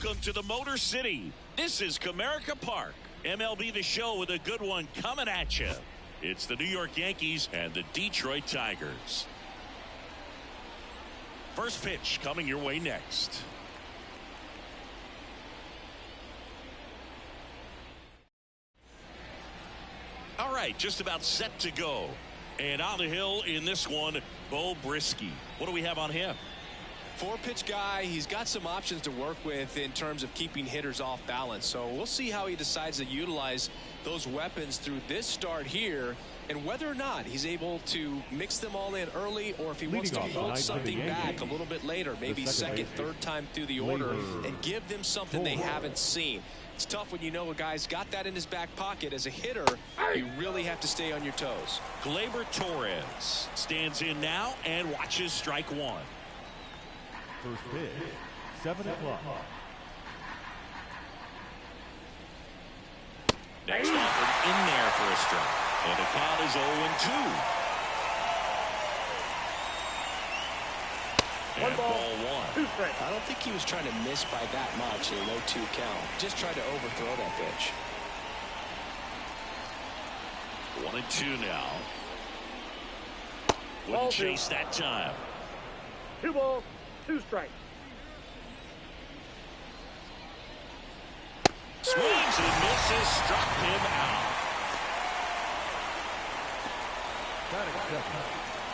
Welcome to the Motor City. This is Comerica Park. MLB The Show with a good one coming at you. It's the New York Yankees and the Detroit Tigers. First pitch coming your way next. All right, just about set to go. And on the hill in this one, Bo Brisky. What do we have on him? Four-pitch guy. He's got some options to work with in terms of keeping hitters off balance. So we'll see how he decides to utilize those weapons through this start here, and whether or not he's able to mix them all in early, or if he wants to hold something back a little bit later, maybe second, third time through the order, and give them something they haven't seen. It's tough when you know a guy's got that in his back pocket. As a hitter, you really have to stay on your toes. Gleyber Torres stands in now and watches strike one. First pitch, 7 o'clock. Next offered in there for a strike. And the count is 0-2. And ball one. I don't think he was trying to miss by that much in a 0-2 count. Just tried to overthrow that pitch. 1-2 now. Wouldn't chase that time. 2 balls, 2 strikes. Swings and misses, struck him out.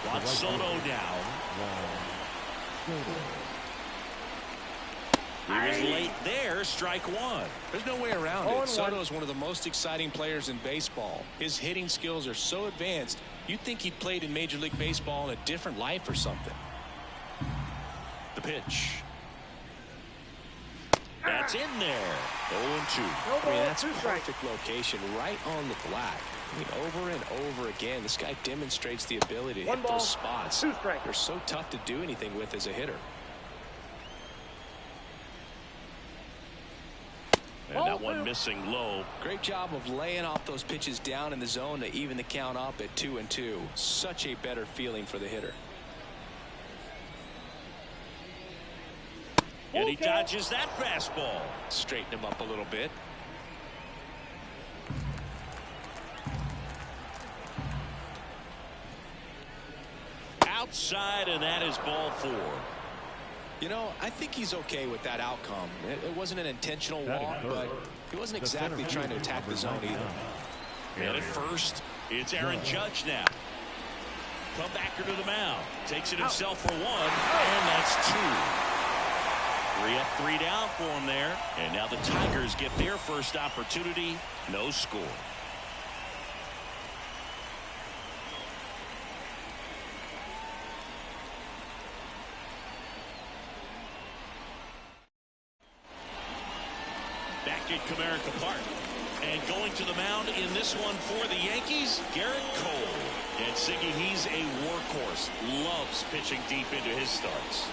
Juan Soto down. He was late there, strike one. There's no way around it. Soto is one of the most exciting players in baseball. His hitting skills are so advanced, you'd think he'd played in Major League Baseball in a different life or something. The pitch. That's in there. 0-2. I mean, that's a perfect location, right on the flag. I mean, over and over again, this guy demonstrates the ability to hit those spots. They're so tough to do anything with as a hitter. And that one missing low. Great job of laying off those pitches down in the zone to even the count up at 2-2. Such a better feeling for the hitter. And he dodges that fastball. Straighten him up a little bit. Outside, and that is ball 4. You know, I think he's okay with that outcome. It wasn't an intentional walk, but he wasn't exactly trying to attack the zone either. And at first, it's Aaron Judge now. Comebacker to the mound. Takes it himself for 1, and that's 2. 3 up, 3 down for him there. And now the Tigers get their first opportunity. No score. Back at Comerica Park. And going to the mound in this one for the Yankees, Garrett Cole. And Siggy, he's a workhorse. Loves pitching deep into his starts.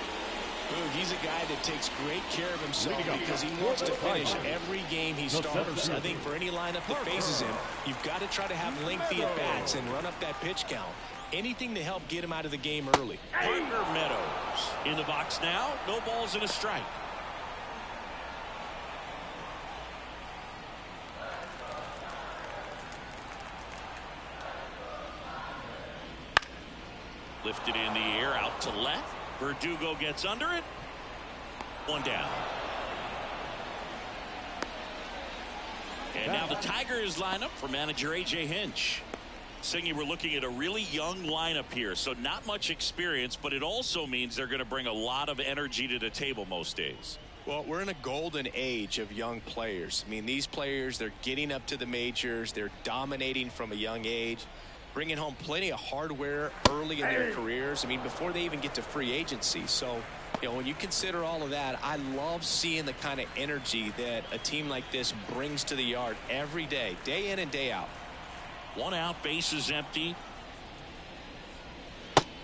He's a guy that takes great care of himself because he wants to finish every game he starts. I think for any lineup that faces him, you've got to try to have lengthy at-bats and run up that pitch count. Anything to help get him out of the game early. Parker Meadows in the box now. No balls and a strike. Lifted in the air, out to left. Verdugo gets under it. 1 down. And now the Tigers line up for manager A.J. Hinch. Singy, we're looking at a really young lineup here, so not much experience, but it also means they're going to bring a lot of energy to the table most days. Well, we're in a golden age of young players. I mean, these players, they're getting up to the majors. They're dominating from a young age, bringing home plenty of hardware early in their careers. I mean, before they even get to free agency. So, you know, when you consider all of that, I love seeing the kind of energy that a team like this brings to the yard every day, day in and day out. 1 out, bases empty.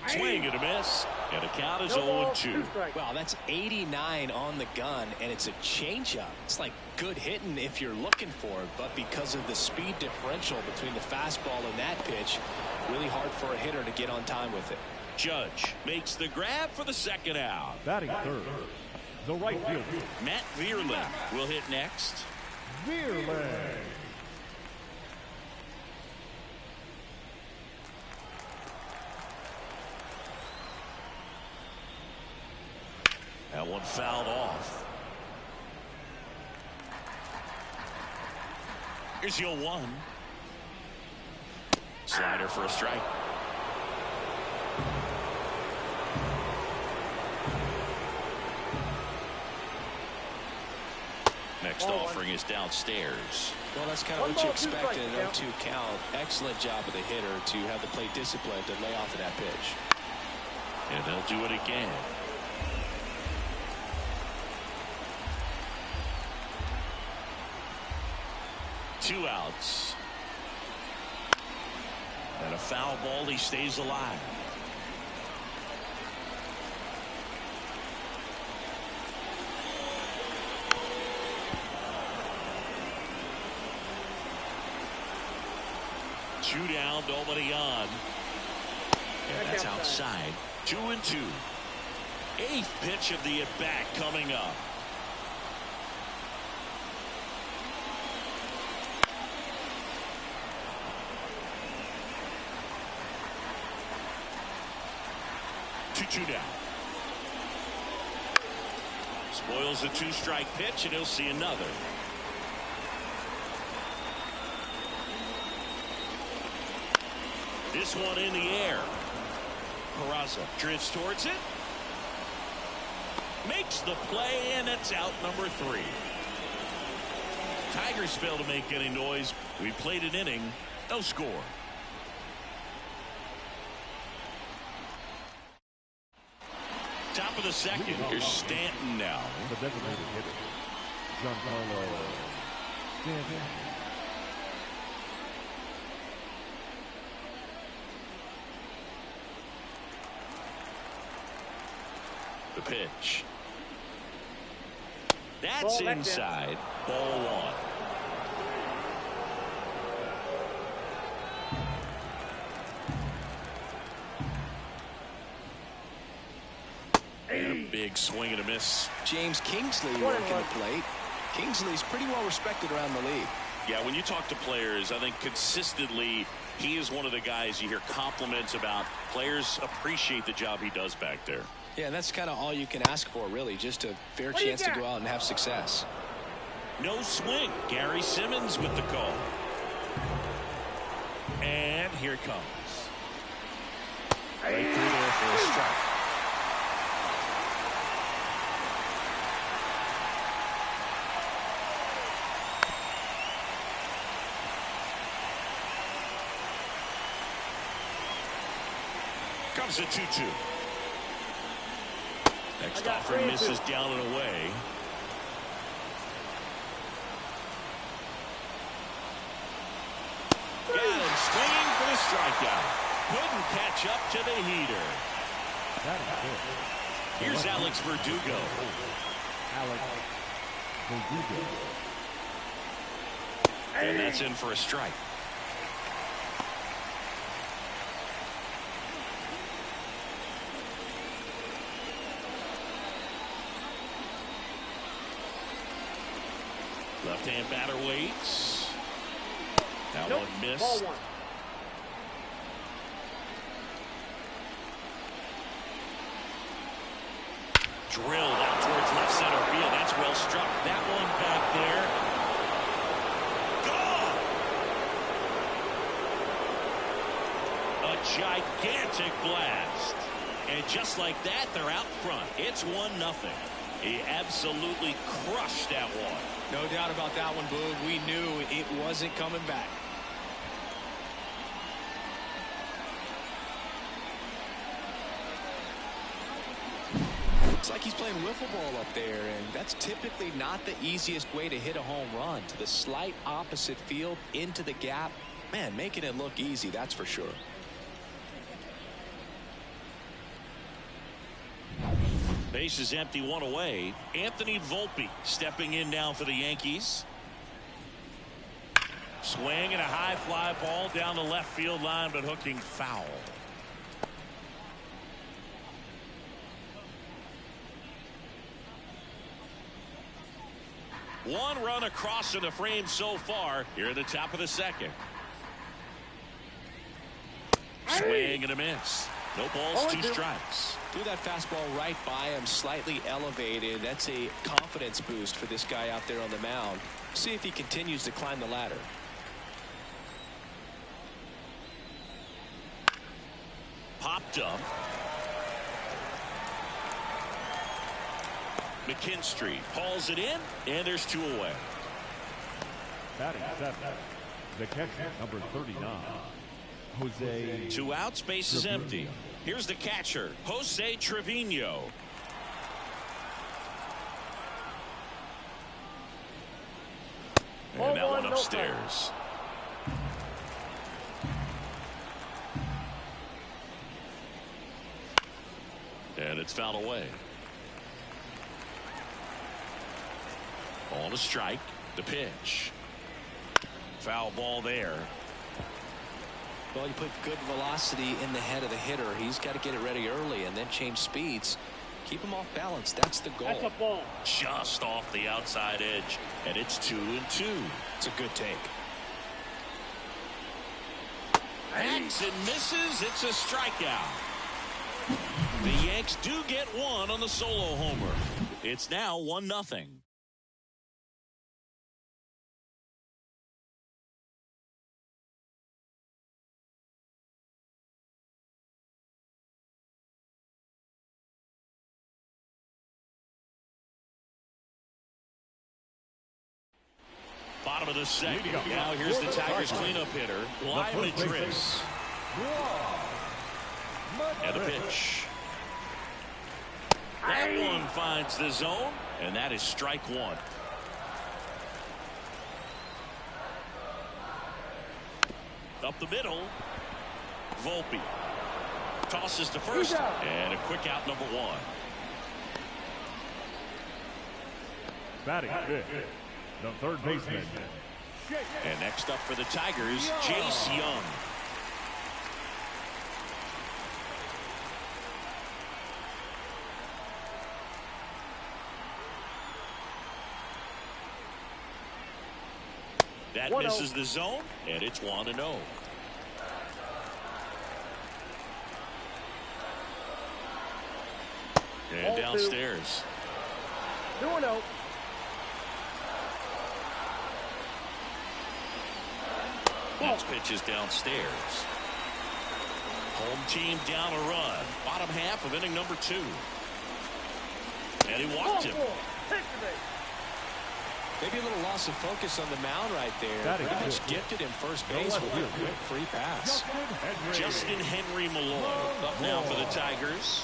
Swing and a miss, and the count is 0-2. Wow, that's 89 on the gun, and it's a changeup. It's like good hitting if you're looking for it, but because of the speed differential between the fastball and that pitch, really hard for a hitter to get on time with it. Judge makes the grab for the 2nd out. Batting third, the right fielder. Matt Vierling will hit next. Vierling. That one fouled off. Here's the 0-1. Slider for a strike. Next offering is downstairs. Well, that's kind of what you expect in an 0-2 count. Excellent job of the hitter to have the plate discipline to lay off of that pitch. And they'll do it again. Two outs. And a foul ball. He stays alive. Two down, nobody on. And that's outside. 2-2. Eighth pitch of the at-bat coming up. Two down. Spoils a two-strike pitch, and he'll see another. This one in the air. Peraza drifts towards it. Makes the play, and it's out number 3. Tigers fail to make any noise. We played an inning. No score. Top of the second. Here's Stanton now. The designated hitter, Giancarlo Stanton. The pitch. That's inside. Ball 1. And a big swing and a miss. James Kingsley working the plate. Kingsley's pretty well respected around the league. Yeah, when you talk to players, I think consistently he is one of the guys you hear compliments about. Players appreciate the job he does back there. Yeah, and that's kind of all you can ask for, really, just a fair chance to go out and have success. No swing. Gary Simmons with the call. And here it comes. Right through there for a strike. Comes a 2-2. Next offering misses down and away. Got him swinging for the strikeout. Couldn't catch up to the heater. Here's Alex Verdugo. And that's in for a strike. Left-hand batter waits. That one missed. Ball 1. Drilled out towards left center field. That's well struck. That one back there. Gone! A gigantic blast. And just like that, they're out front. It's 1-0. He absolutely crushed that one. No doubt about that one, Boog. We knew it wasn't coming back. It's like he's playing wiffle ball up there, and that's typically not the easiest way to hit a home run. To the slight opposite field, into the gap. Man, making it look easy, that's for sure. Base is empty, 1 away. Anthony Volpe stepping in now for the Yankees. Swing and a high fly ball down the left field line, but hooking foul. One run across in the frame so far here at the top of the second. Swing and a miss. No balls, 2 strikes. Threw that fastball right by him, slightly elevated. That's a confidence boost for this guy out there on the mound. See if he continues to climb the ladder. Popped up. McKinstry hauls it in, and there's 2 away. Batting 7, the catcher, number 39, Jose. 2 outs, base is empty. Here's the catcher, Jose Trevino. And that one upstairs. And it's fouled away. On a strike, the pitch. Foul ball there. Well, you put good velocity in the head of the hitter. He's got to get it ready early and then change speeds. Keep him off balance. That's the goal. That's a ball. Just off the outside edge, and it's 2-2. It's a good take. Hacks and misses. It's a strikeout. The Yanks do get 1 on the solo homer. It's now 1-0. Bottom of the second. Now here's the Tigers cleanup hitter, Lyman Madris. And the pitch. That one finds the zone, and that is strike 1. Up the middle. Volpe tosses to first, and a quick out, number 1. Batting 5th, the third baseman. And next up for the Tigers, Jace Young. That misses the zone, and it's 1-0. And downstairs. 2-0. Next pitch is downstairs. Home team down a run. Bottom half of inning number 2. And he walked him. Maybe a little loss of focus on the mound right there. Pretty much gifted him first base with a quick free pass. Justin Henry Malloy up now for the Tigers.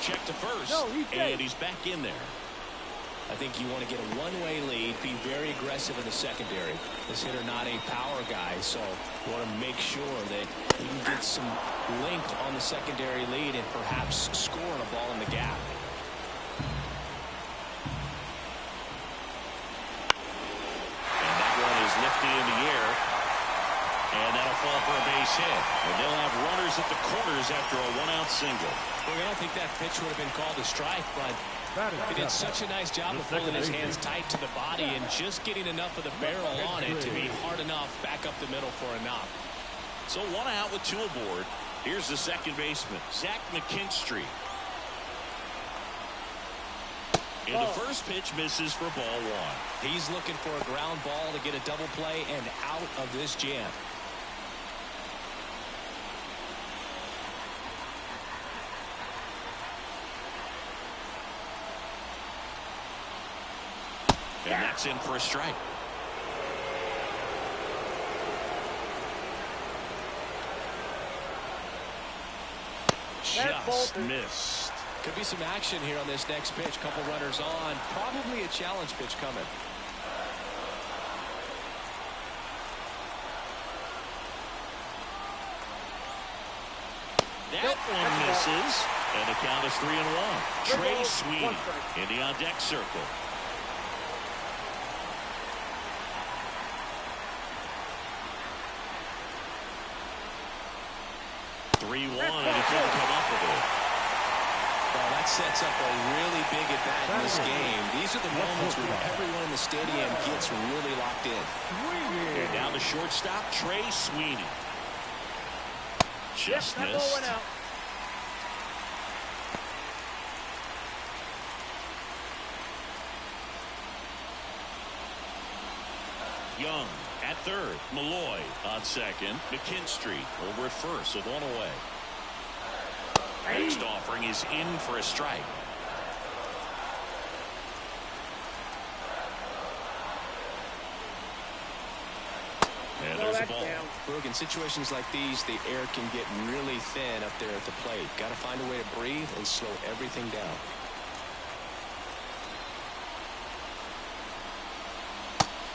Check to first, and he's back in there. I think you want to get a one-way lead, be very aggressive in the secondary. This hitter not a power guy, so you want to make sure that you can get some length on the secondary lead and perhaps score a ball in the gap. And that one is lifted in the air, and that'll fall for a base hit. And they'll have runners at the corners after a 1-out single. Well, I don't think that pitch would have been called a strike, but he did such a nice job of pulling his hands tight to the body and just getting enough of the barrel on it to be hard enough back up the middle for a knock. So 1 out with 2 aboard. Here's the second baseman, Zach McKinstry. And the first pitch misses for ball 1. He's looking for a ground ball to get a double play and out of this jam. And that's in for a strike. Just missed. Could be some action here on this next pitch. Couple runners on. Probably a challenge pitch coming. That one misses. And the count is 3-1. Trey Sweeney in the on-deck circle. 3-1, and it didn't come up with it. Well, that sets up a really big at-bat in this game. These are the moments where everyone in the stadium gets really locked in. And now the shortstop, Trey Sweeney. Just missed. Young at third. Malloy on second. McKinstry over at first with one away. Next offering is in for a strike. And there's a ball. Look, in situations like these, the air can get really thin up there at the plate. Got to find a way to breathe and slow everything down.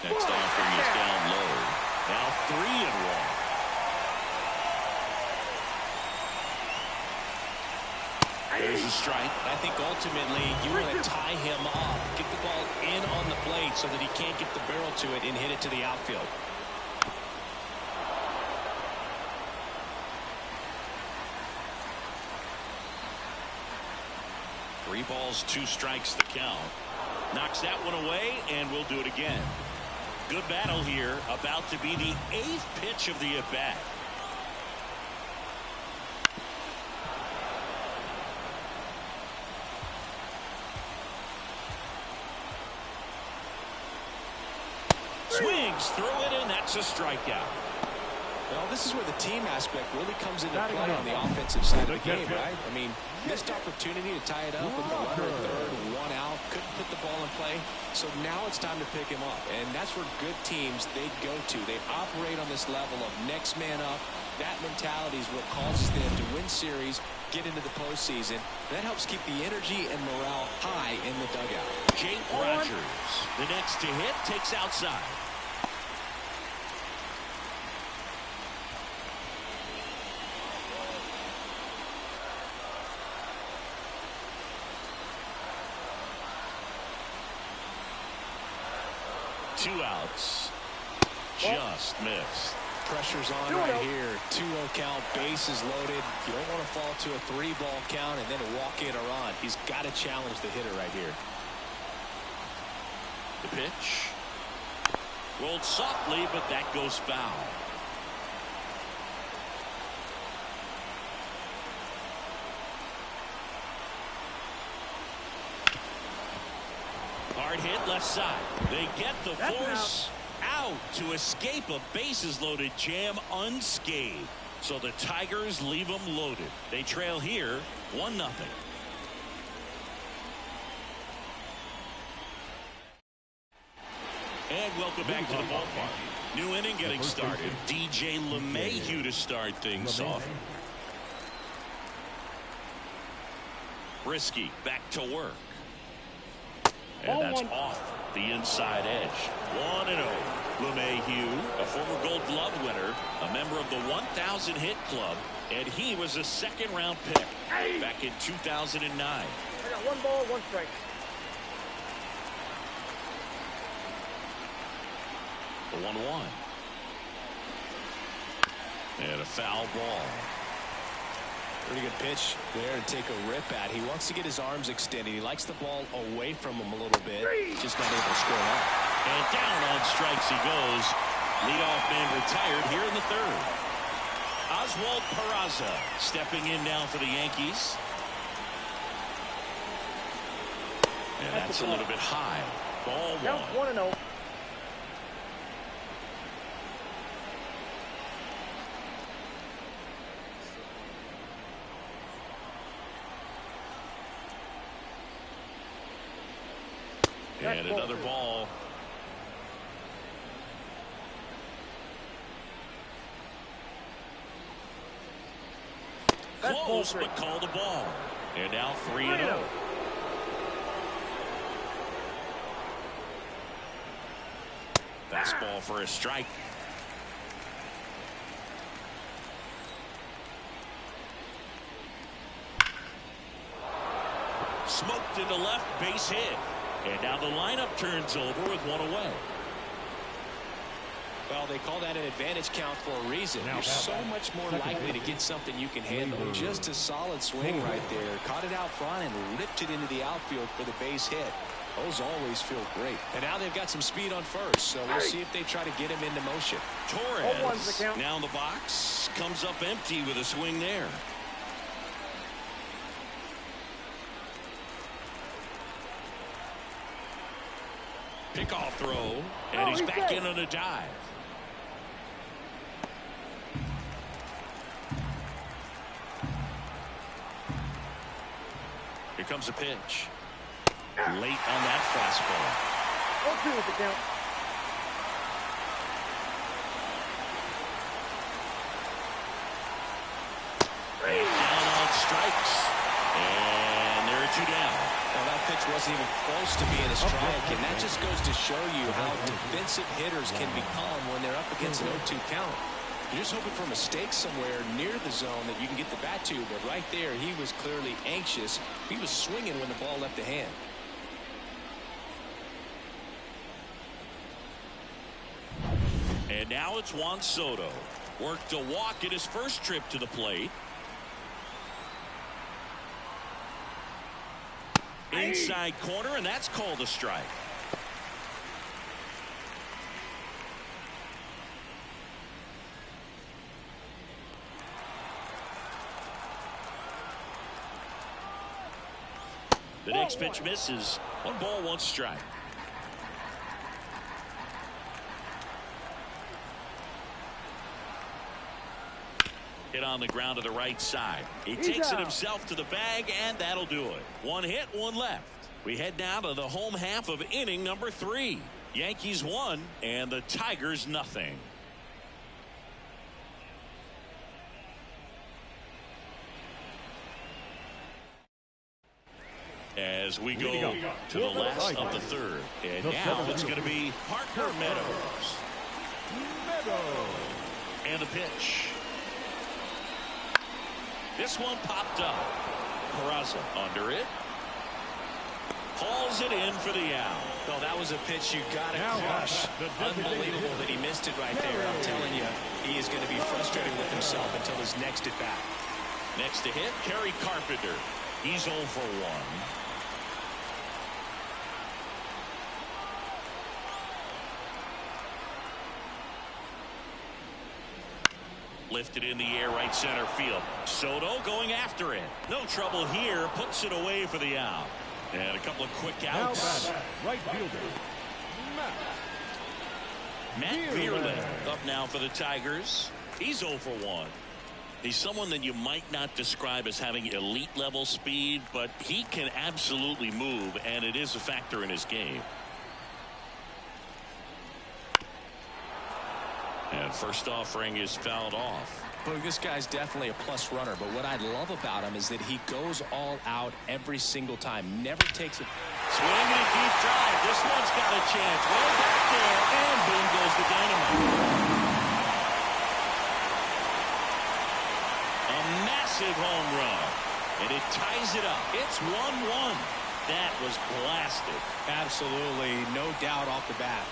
Next offering is down low. Now 3-1. There's a strike. I think ultimately you want to tie him up, get the ball in on the plate so that he can't get the barrel to it and hit it to the outfield. Three balls, 2 strikes the count. Knocks that one away, and we'll do it again. Good battle here. About to be the 8th pitch of the at-bat. Swings through it, and that's a strikeout. Well, this is where the team aspect really comes into play on the offensive side of the game, right? I mean, missed opportunity to tie it up with the runner at third, 1 out, couldn't put the ball in play. So now it's time to pick him up, and that's where good teams, they go to. They operate on this level of next man up. That mentality is what causes them to win series, get into the postseason. That helps keep the energy and morale high in the dugout. Jake Rogers, the next to hit, takes outside. Two outs. Just missed. Pressure's on right here. 2-0 count, bases loaded. You don't want to fall to a 3-ball count and then a walk-in or run. He's got to challenge the hitter right here. The pitch. Rolled softly, but that goes foul. Hard hit left side. They get the force out to escape a bases loaded jam unscathed. So the Tigers leave them loaded. They trail here 1-0. And welcome back to the ballpark. New inning getting started. DJ LeMahieu to start things off. Risky back to work. And that's off the inside edge. 1-0. LeMahieu, a former Gold Glove winner, a member of the 1,000 hit club, and he was a second-round pick back in 2009. I got 1 ball, 1 strike. The 1-1. And a foul ball. Pretty good pitch there to take a rip at. He wants to get his arms extended. He likes the ball away from him a little bit. Just not able to score up. And down on strikes he goes. Leadoff man retired here in the 3rd. Oswald Peraza stepping in now for the Yankees. And that's a little bit high. Ball 1. 1-0. And another ball. Close, but call the ball. And now 3-0. Fastball for a strike. Smoked into left, base hit. And now the lineup turns over with 1 away. Well, they call that an advantage count for a reason. You're so much more likely to get something you can handle. Just a solid swing right there. Caught it out front and ripped it into the outfield for the base hit. Those always feel great. And now they've got some speed on first, so we'll see if they try to get him into motion. Torres now in the box. Comes up empty with a swing there. Pickoff throw, and he's back in on a dive. Here comes a pitch. Late on that fastball. 0-2 with the count. Down on strikes. And there are 2 down. Well, that pitch wasn't even close to being a strike, and that just goes to show you how defensive hitters can become when they're up against an 0-2 count. You're just hoping for a mistake somewhere near the zone that you can get the bat to, but right there, he was clearly anxious. He was swinging when the ball left the hand. And now it's Juan Soto. Worked a walk in his first trip to the plate. Inside corner, and that's called a strike. The next pitch misses. 1 ball, 1 strike. Hit on the ground to the right side. He takes it himself to the bag, and that'll do it. 1 hit, 1 left. We head now to the home half of inning number 3. Yankees 1 and the Tigers nothing. As we go to the last of the 3rd. And now it's going to be Parker Meadows. And the pitch. This one popped up. Peraza under it. Hauls it in for the out. Well, that was a pitch you got to crush. Unbelievable that he missed it right there. I'm telling you, he is going to be frustrated with himself until his next at bat. Next to hit, Kerry Carpenter. He's 0 for 1. Lifted in the air, right center field. Soto going after it. No trouble here. Puts it away for the out. And a couple of quick outs. Right fielder, Matt Vierling up now for the Tigers. He's 0 for 1. He's someone that you might not describe as having elite level speed, but he can absolutely move, and it is a factor in his game. And first offering is fouled off. Well, this guy's definitely a plus runner, but what I love about him is that he goes all out every single time. Never takes it. Swinging a deep drive. This one's got a chance. Way back there, and boom goes the dynamite. A massive home run, and it ties it up. It's 1-1. That was blasted. Absolutely, no doubt off the bat.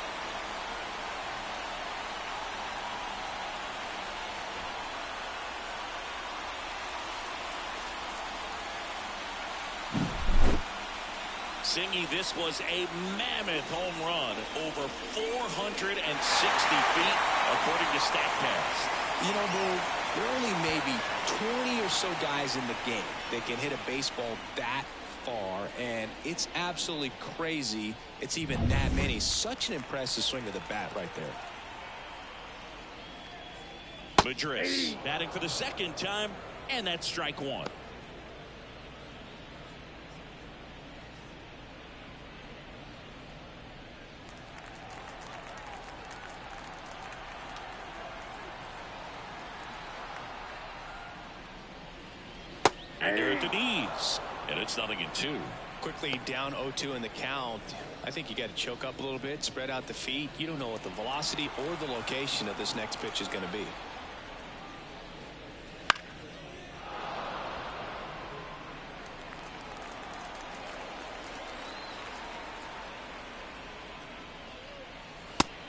Singy, this was a mammoth home run, over 460 feet, according to StatCast. You know, Boo, there are only maybe 20 or so guys in the game that can hit a baseball that far, and it's absolutely crazy it's even that many. Such an impressive swing of the bat right there. Madris batting for the 2nd time, and that's strike 1. Under at the knees, and it's 0-2. Quickly down 0-2 in the count. I think you got to choke up a little bit, spread out the feet. You don't know what the velocity or the location of this next pitch is going to be.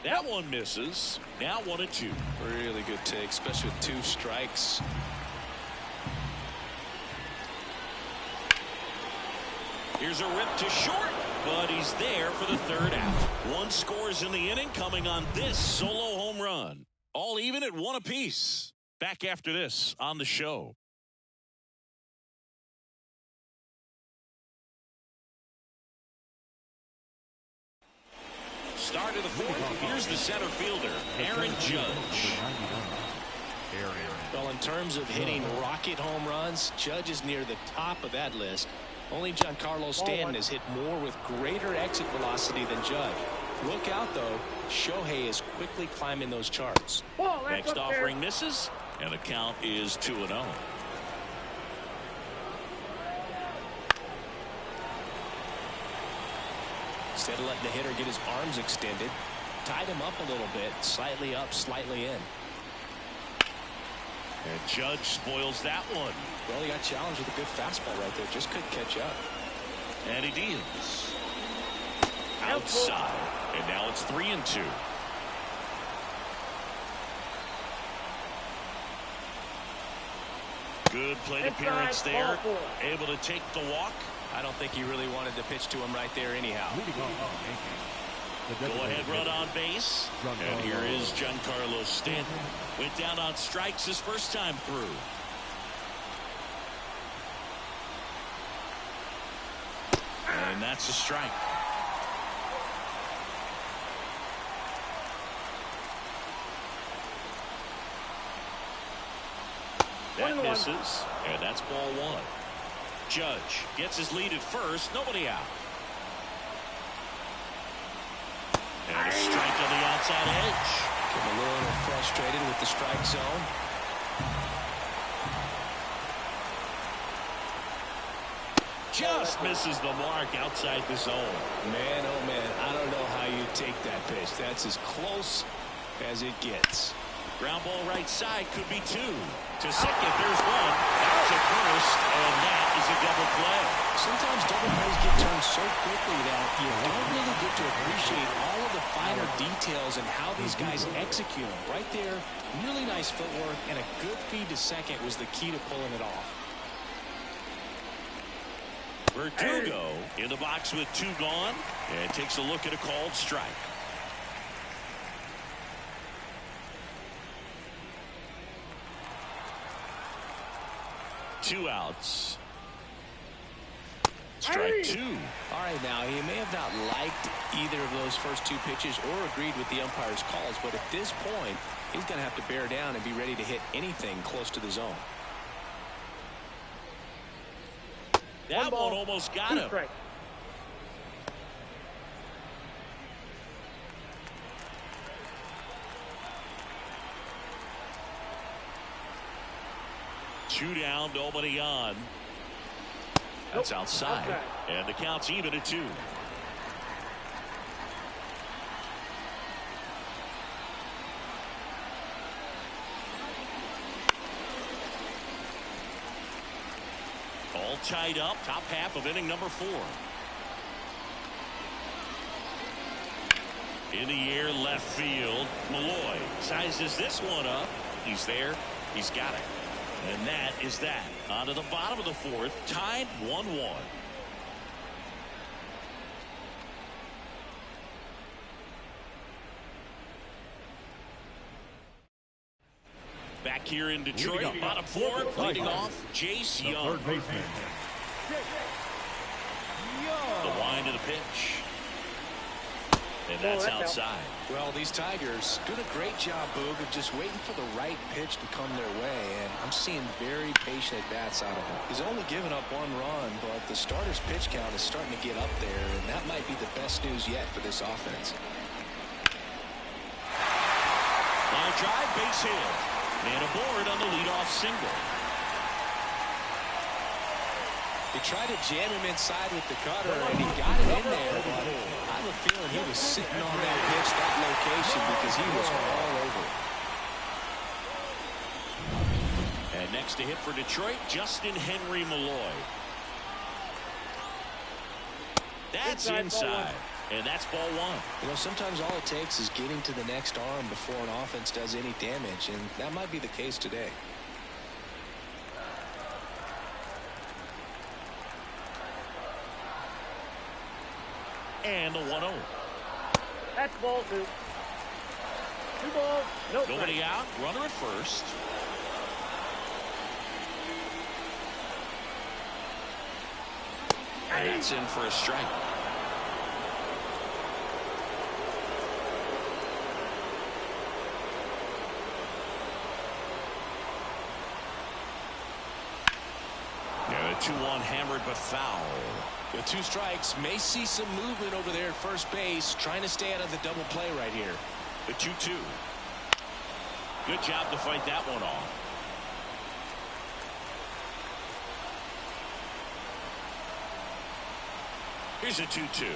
That That one misses. Now 1-2. Really good take, especially with 2 strikes. Here's a rip to short, but he's there for the 3rd out. 1 scores in the inning coming on this solo home run. All even at 1 apiece. Back after this on the show. Start of the 4th. Here's the center fielder, Aaron Judge. Well, in terms of hitting rocket home runs, Judge is near the top of that list. Only Giancarlo Stanton has hit more with greater exit velocity than Judge. Look out, though. Shohei is quickly climbing those charts. Next offering misses, and the count is 2-0. Instead of letting the hitter get his arms extended, tied him up a little bit, slightly up, slightly in. And Judge spoils that one. Well, he got challenged with a good fastball right there. Just couldn't catch up. And he deals. Outside. And now it's 3-2. Good plate appearance there. Able to take the walk. I don't think he really wanted to pitch to him right there anyhow. Go-ahead run on base. And here is Giancarlo Stanton. Went down on strikes his first time through. And that's a strike. That misses, and that's ball 1. Judge gets his lead at first. Nobody out. And a strike on the outside edge. Getting a little frustrated with the strike zone. Just misses the mark outside the zone. Man, oh man, I don't know how you take that pitch. That's as close as it gets. Ground ball right side, could be 2. To second, there's 1. Out to first, and that is a double play. Sometimes double plays get turned so quickly that you don't really get to appreciate all of the finer details and how these guys execute them. Right there, really nice footwork, and a good feed to second was the key to pulling it off. Verdugo in the box with 2 gone, and takes a look at a called strike. Two outs. Strike 2. All right, now, he may have not liked either of those first 2 pitches or agreed with the umpire's calls, but at this point, he's going to have to bear down and be ready to hit anything close to the zone. That one almost got him. Strike. Two down, nobody on. That's outside. Okay. And the count's even at 2. All tied up, top half of inning number 4. In the air, left field. Malloy sizes this one up. He's there. He's got it. And that is that. On to the bottom of the 4th, tied 1-1. Back here in Detroit, bottom 4th, leading off, Jace Young. Third baseman. The wind of the pitch. And that's outside. Well, these Tigers doing a great job, Boog, of just waiting for the right pitch to come their way, and I'm seeing very patient at-bats out of him. He's only given up 1 run, but the starter's pitch count is starting to get up there, and that might be the best news yet for this offense. Line drive, base hit. And aboard on the leadoff single. They tried to jam him inside with the cutter, and he got it in there, but I have a feeling he was sitting on that pitch, that location, because he was all over. And next to hit for Detroit, Justin Henry Malloy. That's inside. And that's ball one. You know, sometimes all it takes is getting to the next arm before an offense does any damage, and that might be the case today. And the 1-0. That's ball two. 2 balls, no strikes. Nobody out. Runner at first. And that's in for a strike. And a 2-1 hammered but foul. With 2 strikes, may see some movement over there at first base, trying to stay out of the double play right here. The 2-2. Good job to fight that one off. Here's a 2-2.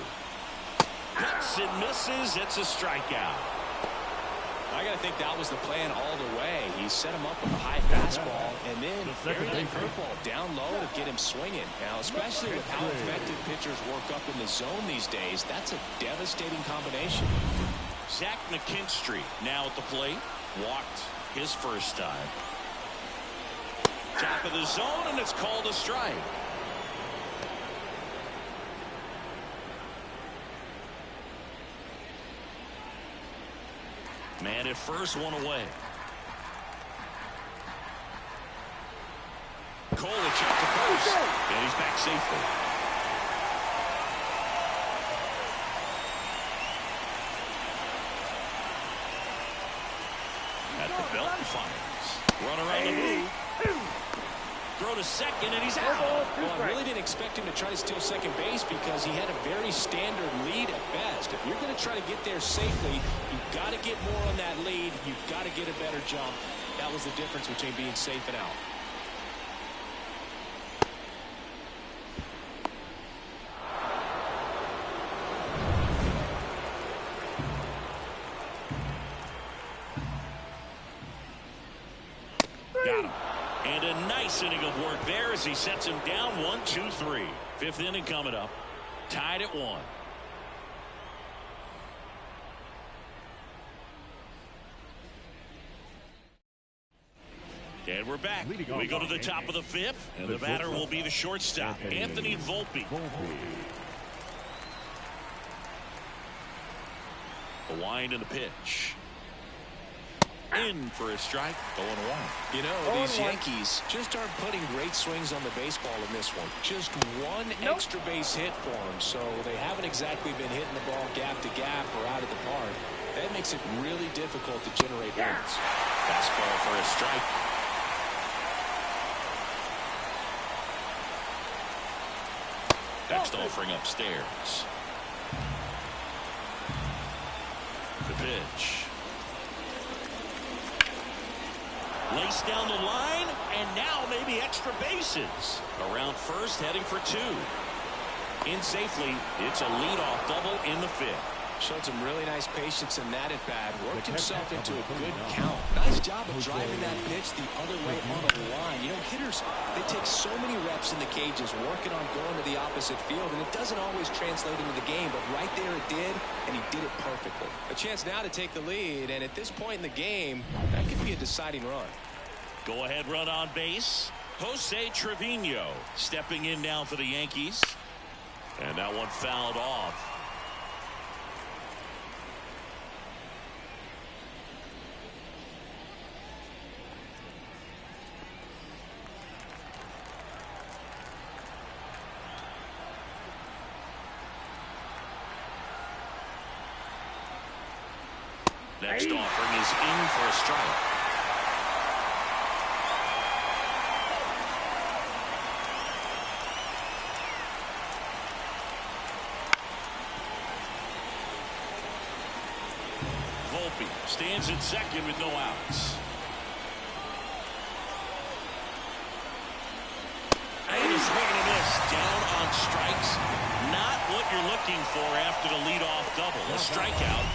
Hits and misses. It's a strikeout. I got to think that was the plan all the way. He set him up with a high fastball and then buried that curveball down low to get him swinging. Now, especially with how effective pitchers work up in the zone these days, that's a devastating combination. Zach McKinstry now at the plate. Walked his first time. Top of the zone, and it's called a strike. Man at first, one away. Kolich up to first, and he's back safely. At the belt and fires. Runner on the move. Throw to second, and he's out. Well, I really didn't expect him to try to steal second base because he had a very standard lead at best. If you're going to try to get there safely, you've got to get more on that lead. You've got to get a better jump. That was the difference between being safe and out. Got him. And a nice inning of work there as he sets him down 1-2-3. 5th inning coming up. Tied at 1. And we're back. We go to the top of the 5th, and the batter will be the shortstop, Anthony Volpe. The wind and the pitch. In for a strike, 0-1. You know, these Yankees just aren't putting great swings on the baseball in this one. Just one extra base hit for them, so they haven't exactly been hitting the ball gap to gap or out of the park. That makes it really difficult to generate runs. Fastball for a strike. Next offering upstairs. The pitch. Laced down the line, and now maybe extra bases. Around first, heading for 2. In safely, it's a leadoff double in the 5th. Showed some really nice patience in that at bat. Worked himself into a good count. Nice job of driving that pitch the other way on the line. You know, hitters, they take so many reps in the cages working on going to the opposite field, and it doesn't always translate into the game, but right there it did, and he did it perfectly. A chance now to take the lead, and at this point in the game, that could be a deciding run. Go ahead run on base. Jose Trevino stepping in now for the Yankees. And that one fouled off. Next offering is in for a strike. Volpe stands at second with no outs. And a swing and a miss. Down on strikes. Not what you're looking for after the leadoff double. A strikeout,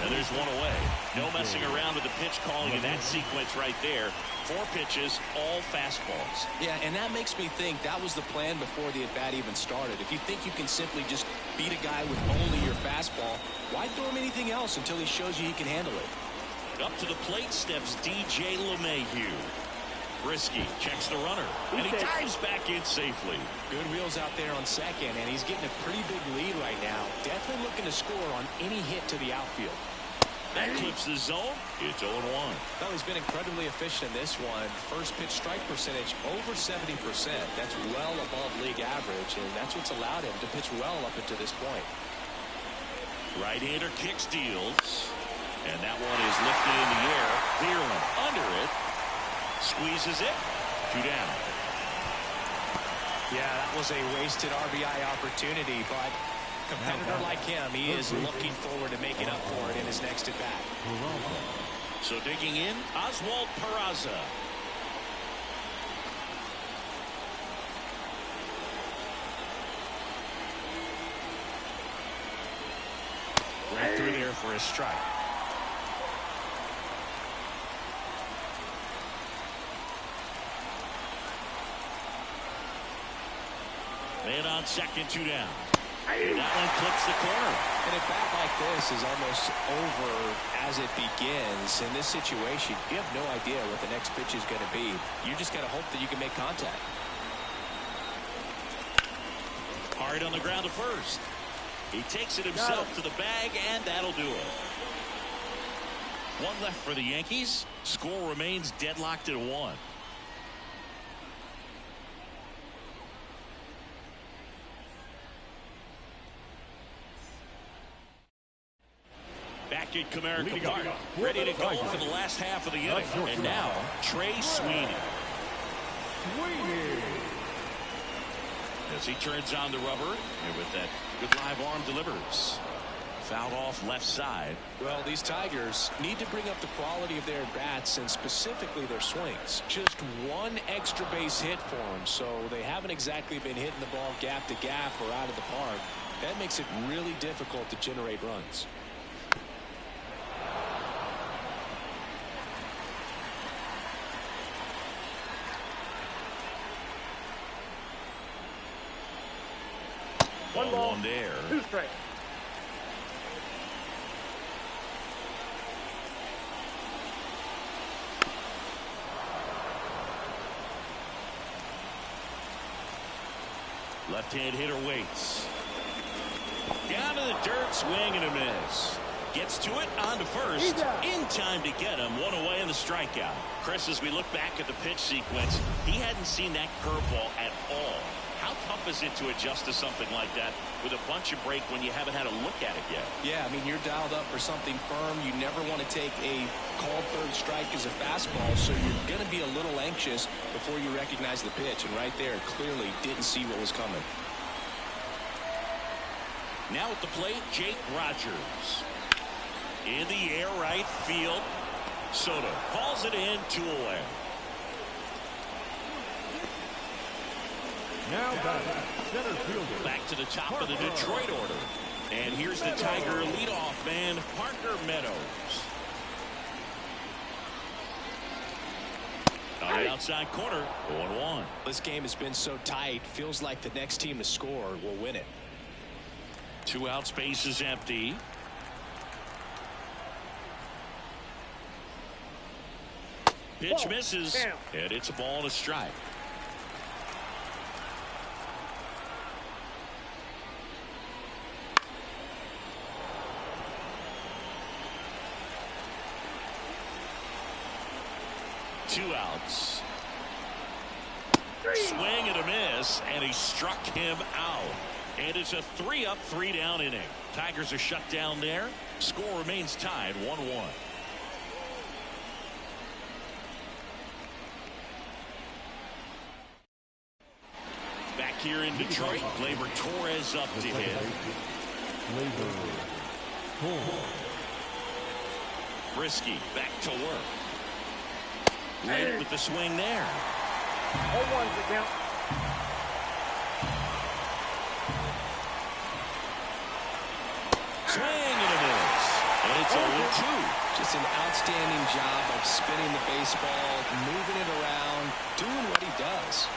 and there's one away. No messing around with the pitch calling in that sequence right there. 4 pitches, all fastballs. Yeah, and that makes me think that was the plan before the at-bat even started. If you think you can simply just beat a guy with only your fastball, why throw him anything else until he shows you he can handle it? Up to the plate steps DJ LeMahieu. Brisky checks the runner, and he dives back in safely. Good wheels out there on second, and he's getting a pretty big lead right now. Definitely looking to score on any hit to the outfield. That clips the zone. It's 0-1. Well, he's been incredibly efficient in this one. First pitch strike percentage over 70%. That's well above league average, and that's what's allowed him to pitch well up until this point. Right-hander kicks, deals, and that one is lifted in the air. Clearland under it. Squeezes it. 2 down. Yeah, that was a wasted RBI opportunity, but a competitor like him, he is looking forward to making up for it in his next at-bat. So digging in, Oswald Peraza. Right through there for a strike. Man on second, 2 down. And that one clips the corner. And a bat like this is almost over as it begins. In this situation, you have no idea what the next pitch is going to be. You just got to hope that you can make contact. Hard on the ground to first. He takes it himself to the bag, and that'll do it. 1 left for the Yankees. Score remains deadlocked at 1. Back at Comerica Park, ready to go for the last half of the inning. And now, Trey Sweeney. As he turns on the rubber, and with that good live arm delivers. Fouled off left side. Well, these Tigers need to bring up the quality of their bats and specifically their swings. Just 1 extra base hit for them, so they haven't exactly been hitting the ball gap to gap or out of the park. That makes it really difficult to generate runs. One there. 2 strikes. Left-hand hitter waits. Down to the dirt, swing and a miss. Gets to it, on to first. In time to get him. 1 away in the strikeout. Chris, as we look back at the pitch sequence, he hadn't seen that curveball at all. How tough is it to adjust to something like that with a bunch of break when you haven't had a look at it yet? Yeah, I mean, you're dialed up for something firm. You never want to take a called third strike as a fastball, so you're going to be a little anxious before you recognize the pitch. And right there, clearly didn't see what was coming. Now at the plate, Jake Rogers. In the air, right field. Soto calls it in, 2 away. Now center fielder. Back to the top of the Detroit order. And here's the Tiger leadoff man, Parker Meadows. On the outside corner, 0-1. This game has been so tight, feels like the next team to score will win it. 2 out, space is empty. Pitch misses, and it's a ball and a strike. Two outs. Swing and a miss, and he struck him out. And it's a 3-up, 3-down inning. Tigers are shut down there. Score remains tied, 1-1. Back here in Detroit, Gleyber Torres up to hit. Brisky back to work. Late with the swing there. 0-1's the count. Swing and a miss. And it's 0-2. Just an outstanding job of spinning the baseball, moving it around, doing what he does.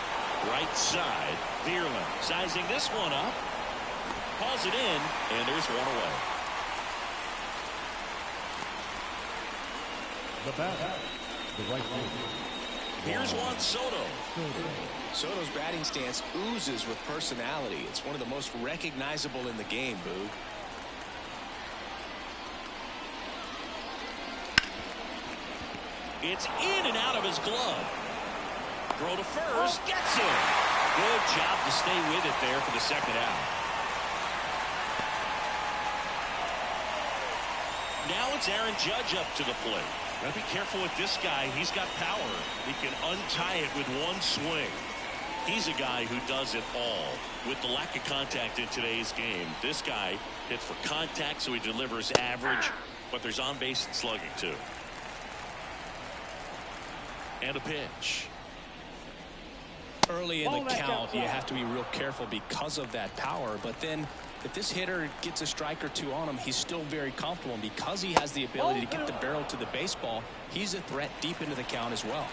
Right side, Vierling sizing this one up. Pulls it in, and there's one away. The bat, the right fielder. Here's Juan Soto. Soto's batting stance oozes with personality. It's one of the most recognizable in the game, Boog. It's in and out of his glove. Throw to first, gets it. Good job to stay with it there for the second out. Now it's Aaron Judge up to the plate. Gotta be careful with this guy. He's got power. He can untie it with one swing. He's a guy who does it all. With the lack of contact in today's game, this guy hits for contact, so he delivers average, but there's on base and slugging too. And a pitch. Early in the count, you have to be real careful because of that power. But then if this hitter gets a strike or two on him, he's still very comfortable. And because he has the ability to get the barrel to the baseball, he's a threat deep into the count as well.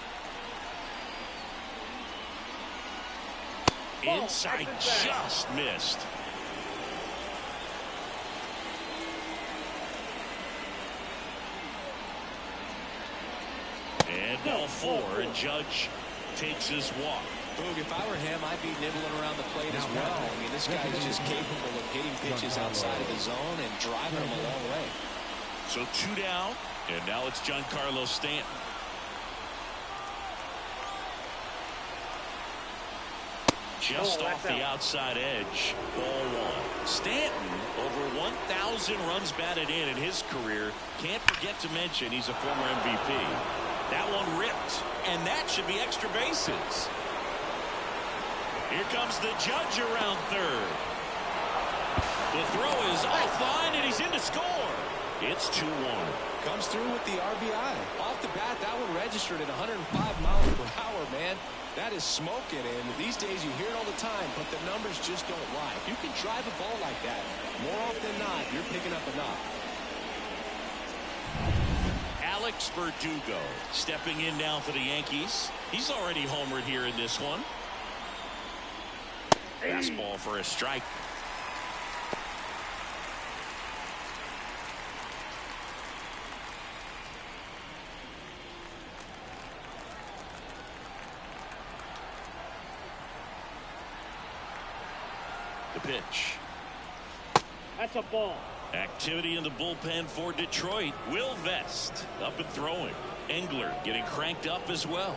Inside, just missed. And ball 4, and Judge takes his walk. Boog, if I were him, I'd be nibbling around the plate as well. I mean, this guy is just capable of hitting pitches outside of the zone and driving them a long way. So 2 down, and now it's Giancarlo Stanton. Just off the outside edge, ball 1. Stanton, over 1,000 runs batted in his career. Can't forget to mention he's a former MVP. That one ripped, and that should be extra bases. Here comes the Judge around third. The throw is off line, and he's in to score. It's 2-1. Comes through with the RBI. Off the bat, that one registered at 105 miles per hour, man. That is smoking, and these days you hear it all the time, but the numbers just don't lie. If you can drive a ball like that, more often than not, you're picking up enough. Alex Verdugo stepping in now for the Yankees. He's already homered here in this one. Fastball for a strike. The pitch. That's a ball. Activity in the bullpen for Detroit. Will Vest up and throwing. Engler getting cranked up as well.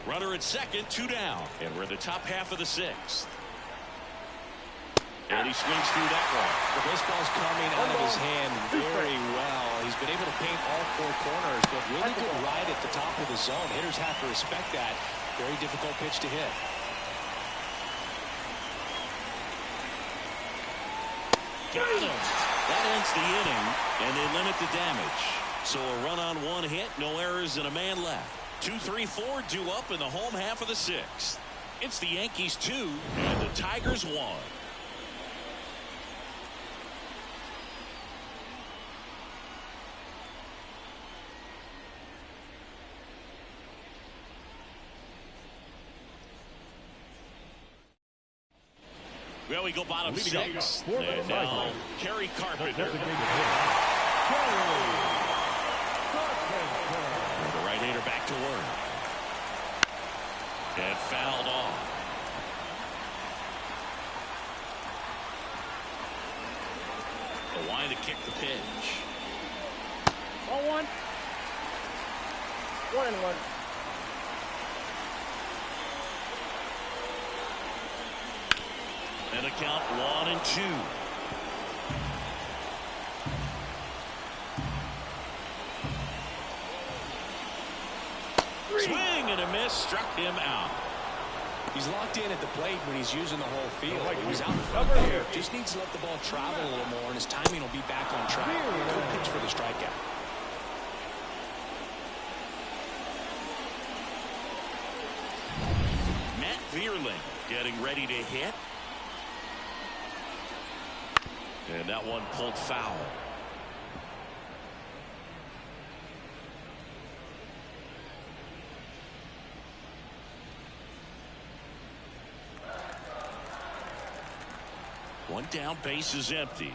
Runner at second, 2 down. And we're in the top half of the 6th. And he swings through that one. The baseball's coming out of his hand very well. He's been able to paint all 4 corners, but really good ride at the top of the zone. Hitters have to respect that. Very difficult pitch to hit. Got him. That ends the inning, and they limit the damage. So a run on 1 hit, no errors, and a man left. 2-3-4 due up in the home half of the 6th. It's the Yankees 2 and the Tigers 1. Well, we go bottom 6. And now Kerry Carpenter. The right-hander back to work. And fouled off. The line to kick the pitch. 0-1. 1-1. And a count 1-2. Swing and a miss, struck him out. He's locked in at the plate when he's using the whole field. He was out in front there. Just needs to let the ball travel a little more, and his timing will be back on track. Good pitch for the strikeout. Matt Vierling getting ready to hit. And that one pulled foul. One down, base is empty.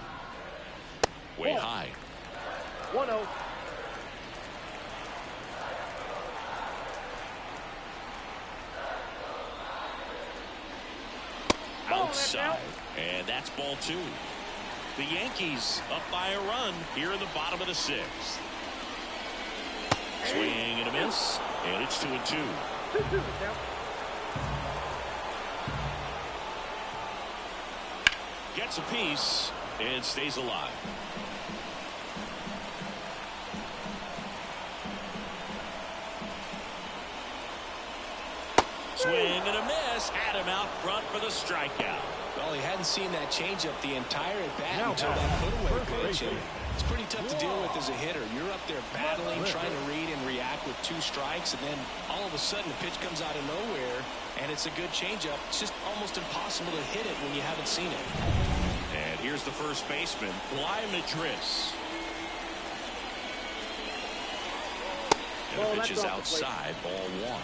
Way high. 1-0. Outside. And that's ball 2. The Yankees up by a run here in the bottom of the 6th. Swing and a miss. And it's 2-2. 2-2 count. Gets a piece and stays alive. Swing and a miss. Had him out front for the strikeout. Well, he hadn't seen that changeup the entire at bat until that put-away pitch. And it's pretty tough to deal with as a hitter. You're up there battling, trying to read and react with 2 strikes, and then all of a sudden the pitch comes out of nowhere, and it's a good changeup. It's just almost impossible to hit it when you haven't seen it. And here's the first baseman, Madris. And the pitch is outside, ball 1.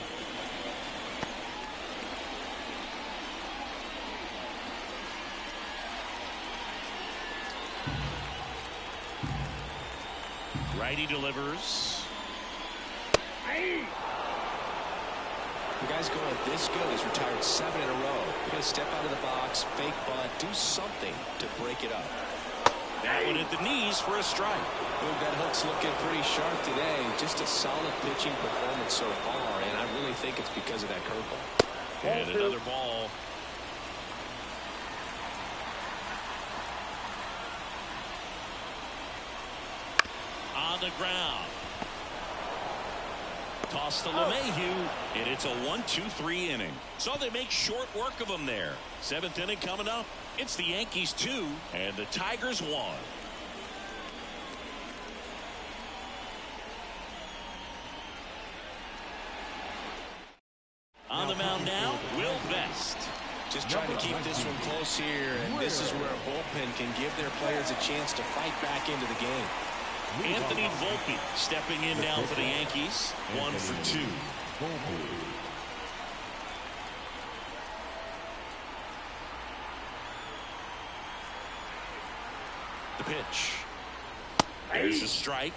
Righty delivers. The guy's going this good. He's retired 7 in a row. You got to step out of the box, fake bunt, do something to break it up. That one at the knees for a strike. Ooh, that hook's looking pretty sharp today. Just a solid pitching performance so far, and I really think it's because of that curveball. And another ball. On the ground. Toss to LeMahieu, and it's a 1-2-3 inning. So they make short work of them there. 7th inning coming up. It's the Yankees 2 and the Tigers 1. On the mound now, Will Vest. Just trying to keep this one close here, and this is where a bullpen can give their players a chance to fight back into the game. Anthony Volpe stepping in now for the Yankees. 1 for 2. The pitch. There's a strike.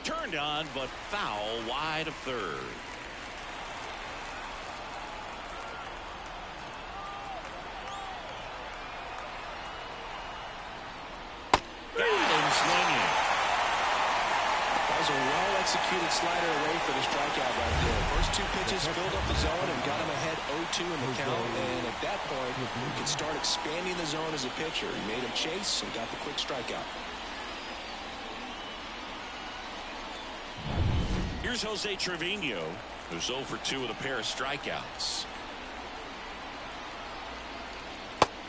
Turned on, but foul wide of third. Executed slider away for the strikeout right there. First 2 pitches filled up the zone and got him ahead 0-2 in the count. And at that point, you can start expanding the zone as a pitcher. He made him chase and got the quick strikeout. Here's Jose Trevino, who's 0 for 2 with a pair of strikeouts.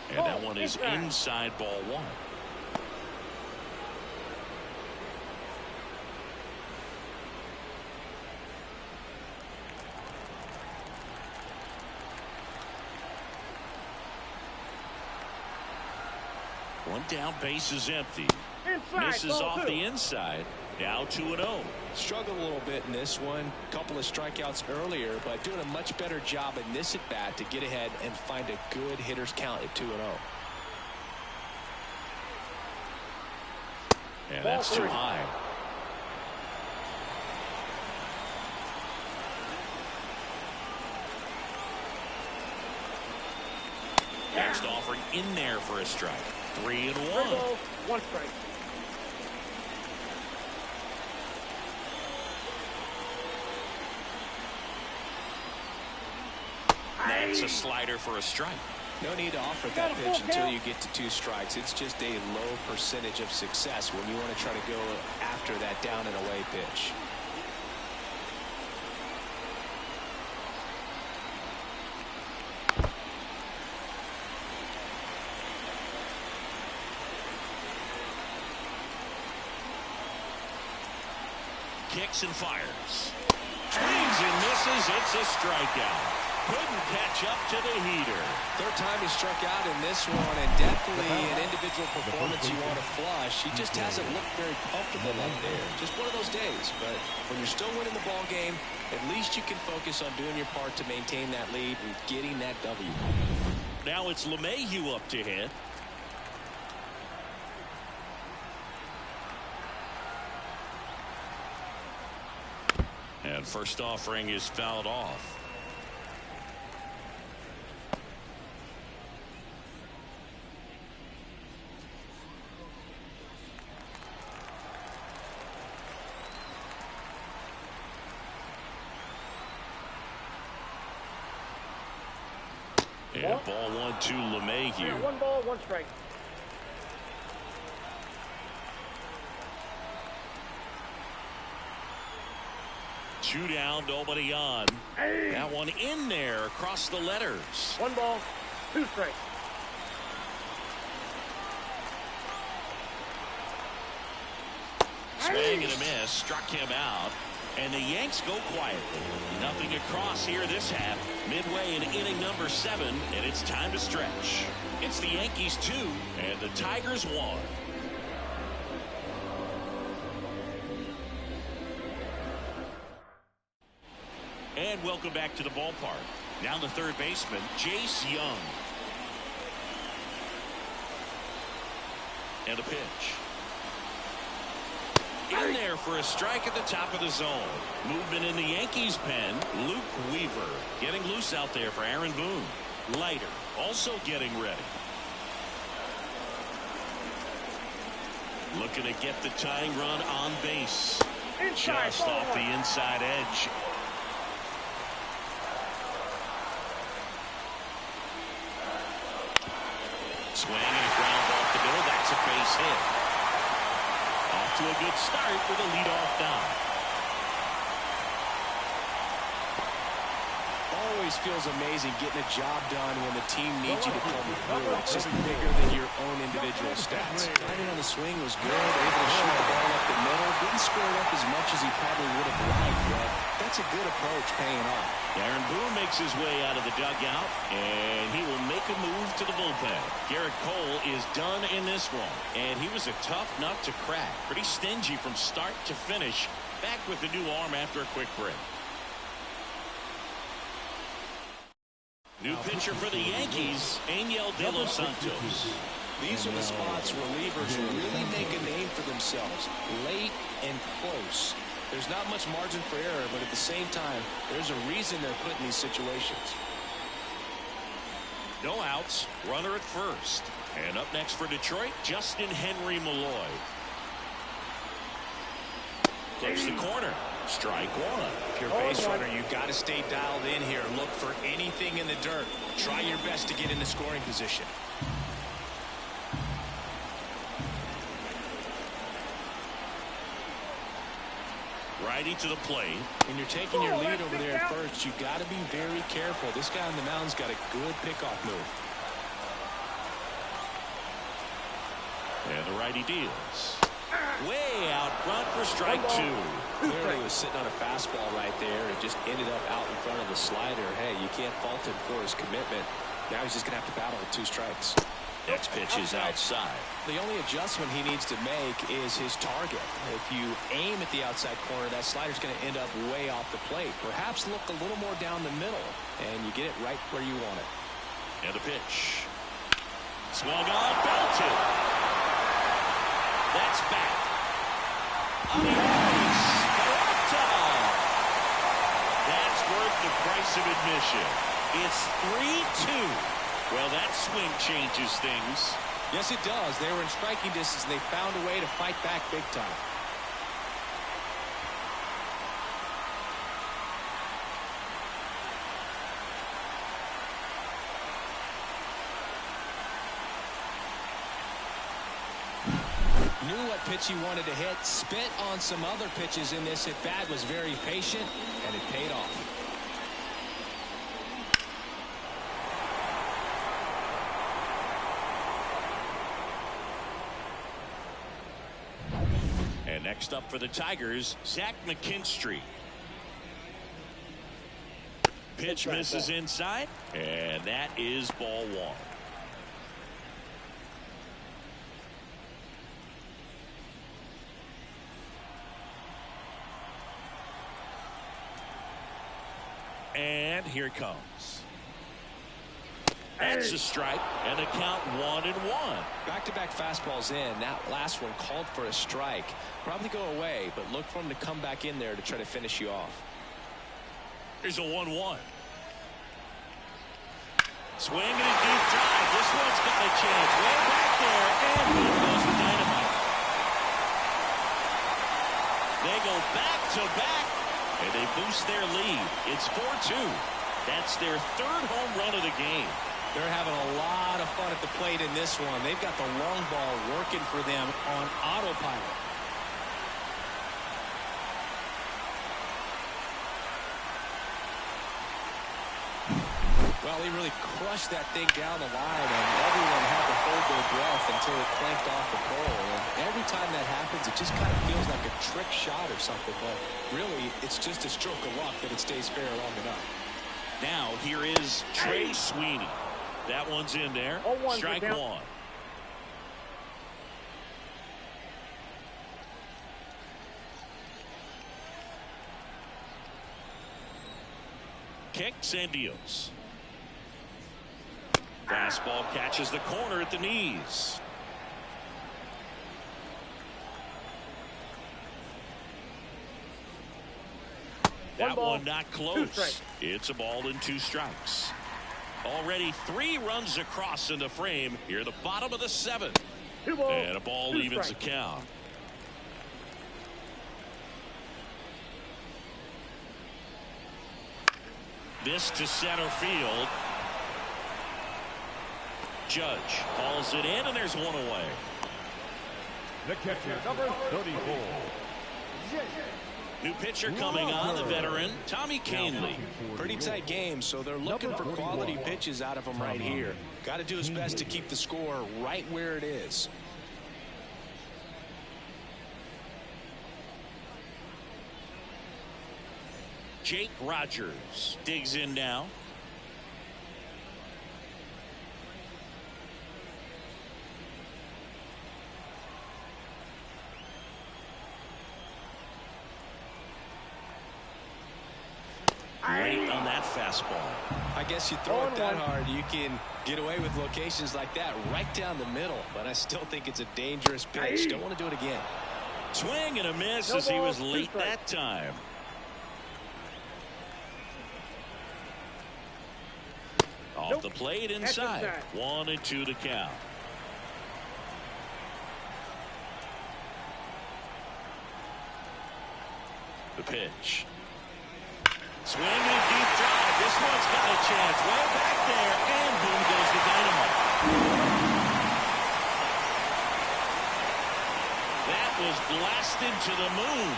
And that one is inside, ball 1. One down, base is empty. Misses off the inside. Now 2-0. Struggled a little bit in this one. Couple of strikeouts earlier, but doing a much better job in this at bat to get ahead and find a good hitter's count at 2-0. And that's too high. Next offering in there for a strike. 3-1. 1 strike. That's a slider for a strike. No need to offer that pitch until you get to 2 strikes. It's just a low percentage of success when you want to try to go after that down and away pitch. Kicks and fires. Swings and misses. It's a strikeout. Couldn't catch up to the heater. Third time he struck out in this one, and definitely an individual performance you want to flush. He just hasn't looked very comfortable up there. Just one of those days. But when you're still winning the ball game, at least you can focus on doing your part to maintain that lead and getting that W. Now it's LeMahieu up to hit. And first offering is fouled off. And ball 1 to LeMahieu. 1 ball, 1 strike. Two down, nobody on. Hey. That one in there across the letters. 1 ball, 2 strikes. Swing and a miss, struck him out. And the Yanks go quietly. Nothing across here this half. Midway in inning number 7, and it's time to stretch. It's the Yankees 2 and the Tigers 1. And welcome back to the ballpark. Now the third baseman, Jace Young. And a pitch. In there for a strike at the top of the zone. Movement in the Yankees pen. Luke Weaver getting loose out there for Aaron Boone. Leiter also getting ready. Looking to get the tying run on base. Just off the inside edge. Swing and a ground off the middle. That's a base hit. Off to a good start with a leadoff down. Always feels amazing getting a job done when the team needs you to come through. It's just bigger than your own individual stats. Timing on the swing was good. Able to shoot the ball up the middle. Didn't score it up as much as he probably would have liked, but that's a good approach paying off. Aaron Boone makes his way out of the dugout, and he will make a move to the bullpen. Garrett Cole is done in this one, and he was a tough nut to crack. Pretty stingy from start to finish. Back with the new arm after a quick break. New pitcher for the Yankees, Angel De Los Santos. These are the spots relievers really make a name for themselves. Late and close. There's not much margin for error, but at the same time, there's a reason they're put in these situations. No outs, runner at first. And up next for Detroit, Justin Henry Malloy. Close the corner. Strike 1. If you're a base runner, you've got to stay dialed in here. Look for anything in the dirt. Try your best to get in the scoring position. Righty to the plate. When you're taking your lead over there at first, you've got to be very careful. This guy on the mound's got a good pickoff move. And the righty deals. Way out front for strike 2. Clearly he was sitting on a fastball right there and just ended up out in front of the slider. Hey, you can't fault him for his commitment. Now he's just going to have to battle with 2 strikes. Next pitch is outside. The only adjustment he needs to make is his target. If you aim at the outside corner, that slider's going to end up way off the plate. Perhaps look a little more down the middle, and you get it right where you want it. And a pitch. Swung on, belted. That's back. That's worth the price of admission. It's 3-2. Well, that swing changes things. Yes, it does. They were in striking distance, and they found a way to fight back big time. Knew what pitch he wanted to hit. Spit on some other pitches in this at-bat. Was very patient, and it paid off. And next up for the Tigers, Zach McKinstry. pitch misses inside, and that is ball one. And here it comes. That's a strike, and the count 1-1. Back-to-back fastballs in. That last one called for a strike. Probably go away, but look for him to come back in there to try to finish you off. Here's a 1-1. Swing and a deep drive. This one's got a chance. Way back there, and boom goes the dynamite. They go back-to-back, and they boost their lead. It's 4-2. That's their third home run of the game. They're having a lot of fun at the plate in this one. They've got the long ball working for them on autopilot. Well, he really crushed that thing down the line, and everyone had to hold their breath until it clanked off the pole. And every time that happens, it just kind of feels like a trick shot or something. But really, it's just a stroke of luck that it stays fair long enough. Now, here is Trey Sweeney. That one's in there. Strike one. Kicks and deals. Fastball catches the corner at the knees. That one not close. It's a ball and 2 strikes. Already 3 runs across in the frame. Here, the bottom of the 7th. And a ball evens the count. This to center field. Judge hauls it in, and there's one away. The catcher, number 34. New pitcher coming on, the veteran, Tommy Kahnle. Pretty tight game, so they're looking for quality pitches out of him right here. Got to do his best to keep the score right where it is. Jake Rogers digs in now. Late on that fastball. I guess you throw it that hard, you can get away with locations like that right down the middle. But I still think it's a dangerous pitch. Don't want to do it again. Swing and a miss as he was late that time. Off the plate inside. 1-2 to count. The pitch. Swing and a deep drive. This one's got a chance. Way back there, and boom goes the dynamite. That was blasted to the moon.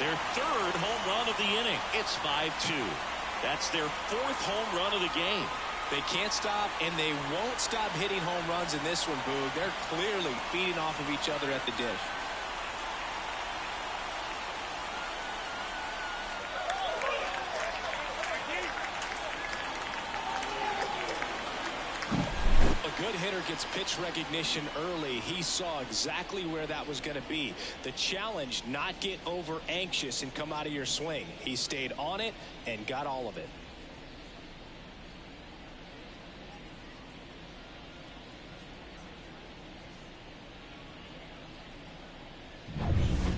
Their 3rd home run of the inning. It's 5-2. That's their 4th home run of the game. They can't stop, and they won't stop hitting home runs in this one, Boog. They're clearly feeding off of each other at the dish. A good hitter gets pitch recognition early. He saw exactly where that was going to be. The challenge, not get over anxious and come out of your swing. He stayed on it and got all of it.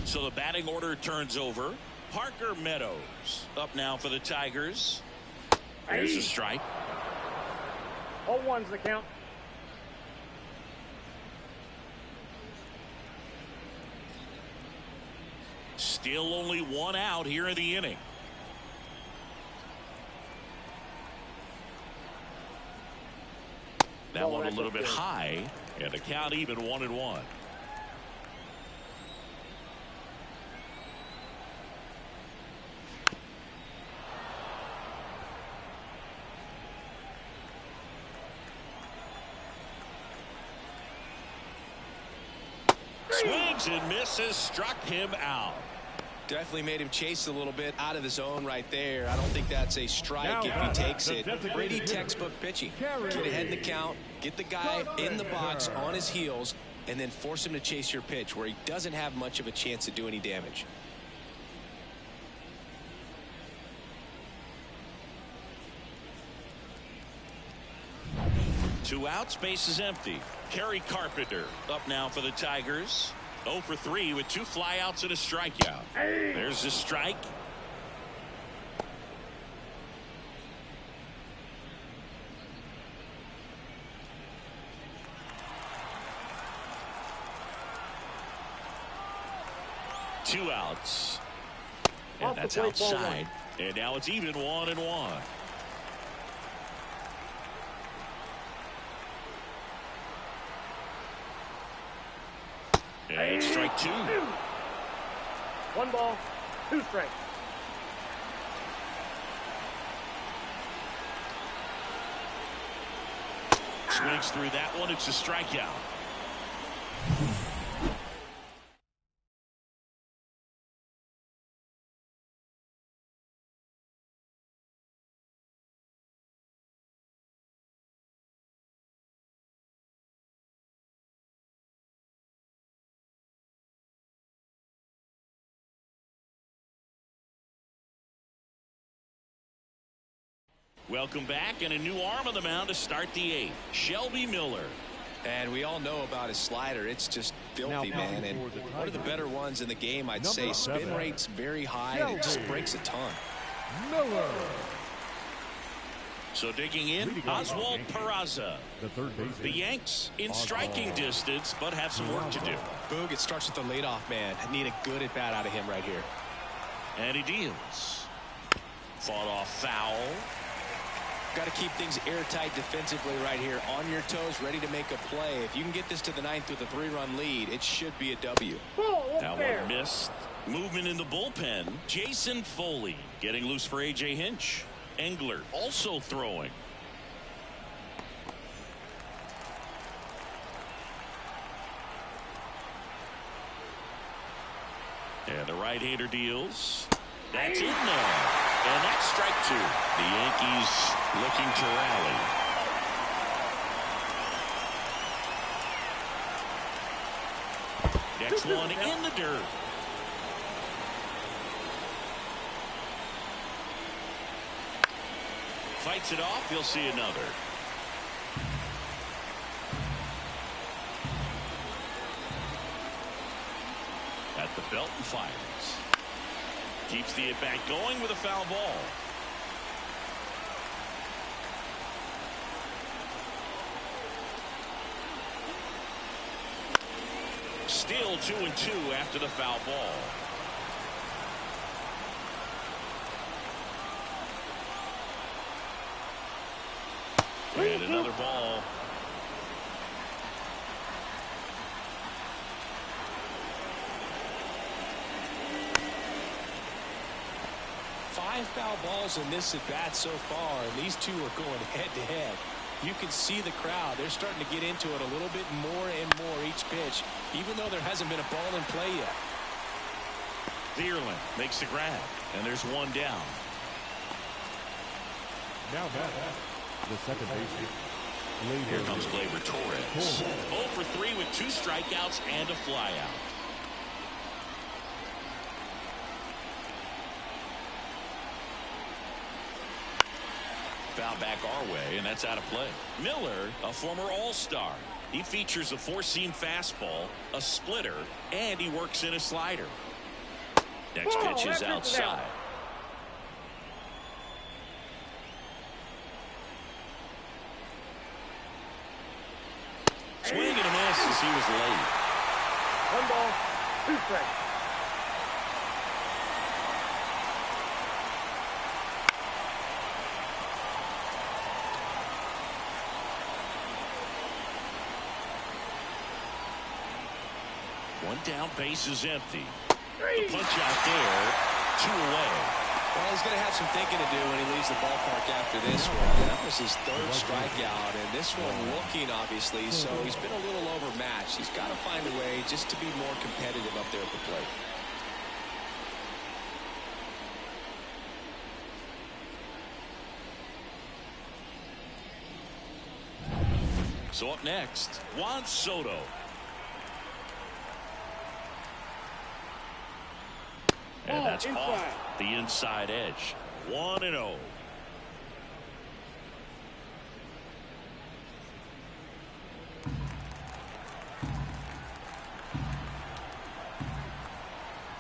So the batting order turns over. Parker Meadows up now for the Tigers. There's a strike. 0-1's the count. Still only 1 out here in the inning. That one a little bit high, and the count even 1-1. Swings and misses, struck him out. Definitely made him chase a little bit out of the zone right there. I don't think that's a strike if he takes it. Pretty textbook pitching. Get ahead in the count, get the guy in the box on his heels, and then force him to chase your pitch where he doesn't have much of a chance to do any damage. Two outs, base is empty. Kerry Carpenter up now for the Tigers. 0 for 3 with 2 flyouts and a strikeout. There's the strike. Two outs. And that's outside. And now it's even 1-1. And strike 2. 1 ball, 2 strikes. Swings through that one. It's a strikeout. Welcome back, and a new arm on the mound to start the 8th. Shelby Miller. And we all know about his slider. It's just filthy, man. And one of the better ones in the game, I'd say. Spin rate's very high, and it just breaks a ton. Miller. So digging in, Oswald Peraza. The Yanks in striking distance, but have some work to do. Boog, it starts with the leadoff man. I need a good at-bat out of him right here. And he deals. Fought off foul. Got to keep things airtight defensively right here. On your toes, ready to make a play. If you can get this to the 9th with a 3-run lead, it should be a W. That one missed. Movement in the bullpen. Jason Foley getting loose for A.J. Hinch. Engler also throwing. And the right-hander deals. That's in there. And that's strike 2. The Yankees looking to rally. Next one in the dirt. Fights it off. You'll see another. At the belt and fires. Keeps the at-bat going with a foul ball. Still 2-2 after the foul ball. And another ball. Five foul balls in this at-bat so far, and these two are going head-to-head. You can see the crowd. They're starting to get into it a little bit more and more each pitch, even though there hasn't been a ball in play yet. Thierlin makes the grab, and there's one down. Now back, the second baseman. Here comes Gleyber Torres. 0 for 3 with 2 strikeouts and a flyout. Foul back our way, and that's out of play. Miller, a former All-Star. He features a 4-seam fastball, a splitter, and he works in a slider. Next pitch is outside. Swing and a miss as he was late. 1 ball, 2 strikes. One down, base is empty. The punch out there, 2 away. Well, he's going to have some thinking to do when he leaves the ballpark after this one. That was his 3rd strikeout, and this one looking, obviously, so he's been a little overmatched. He's got to find a way just to be more competitive up there at the plate. So up next, Juan Soto. And that's off the inside edge. 1-0.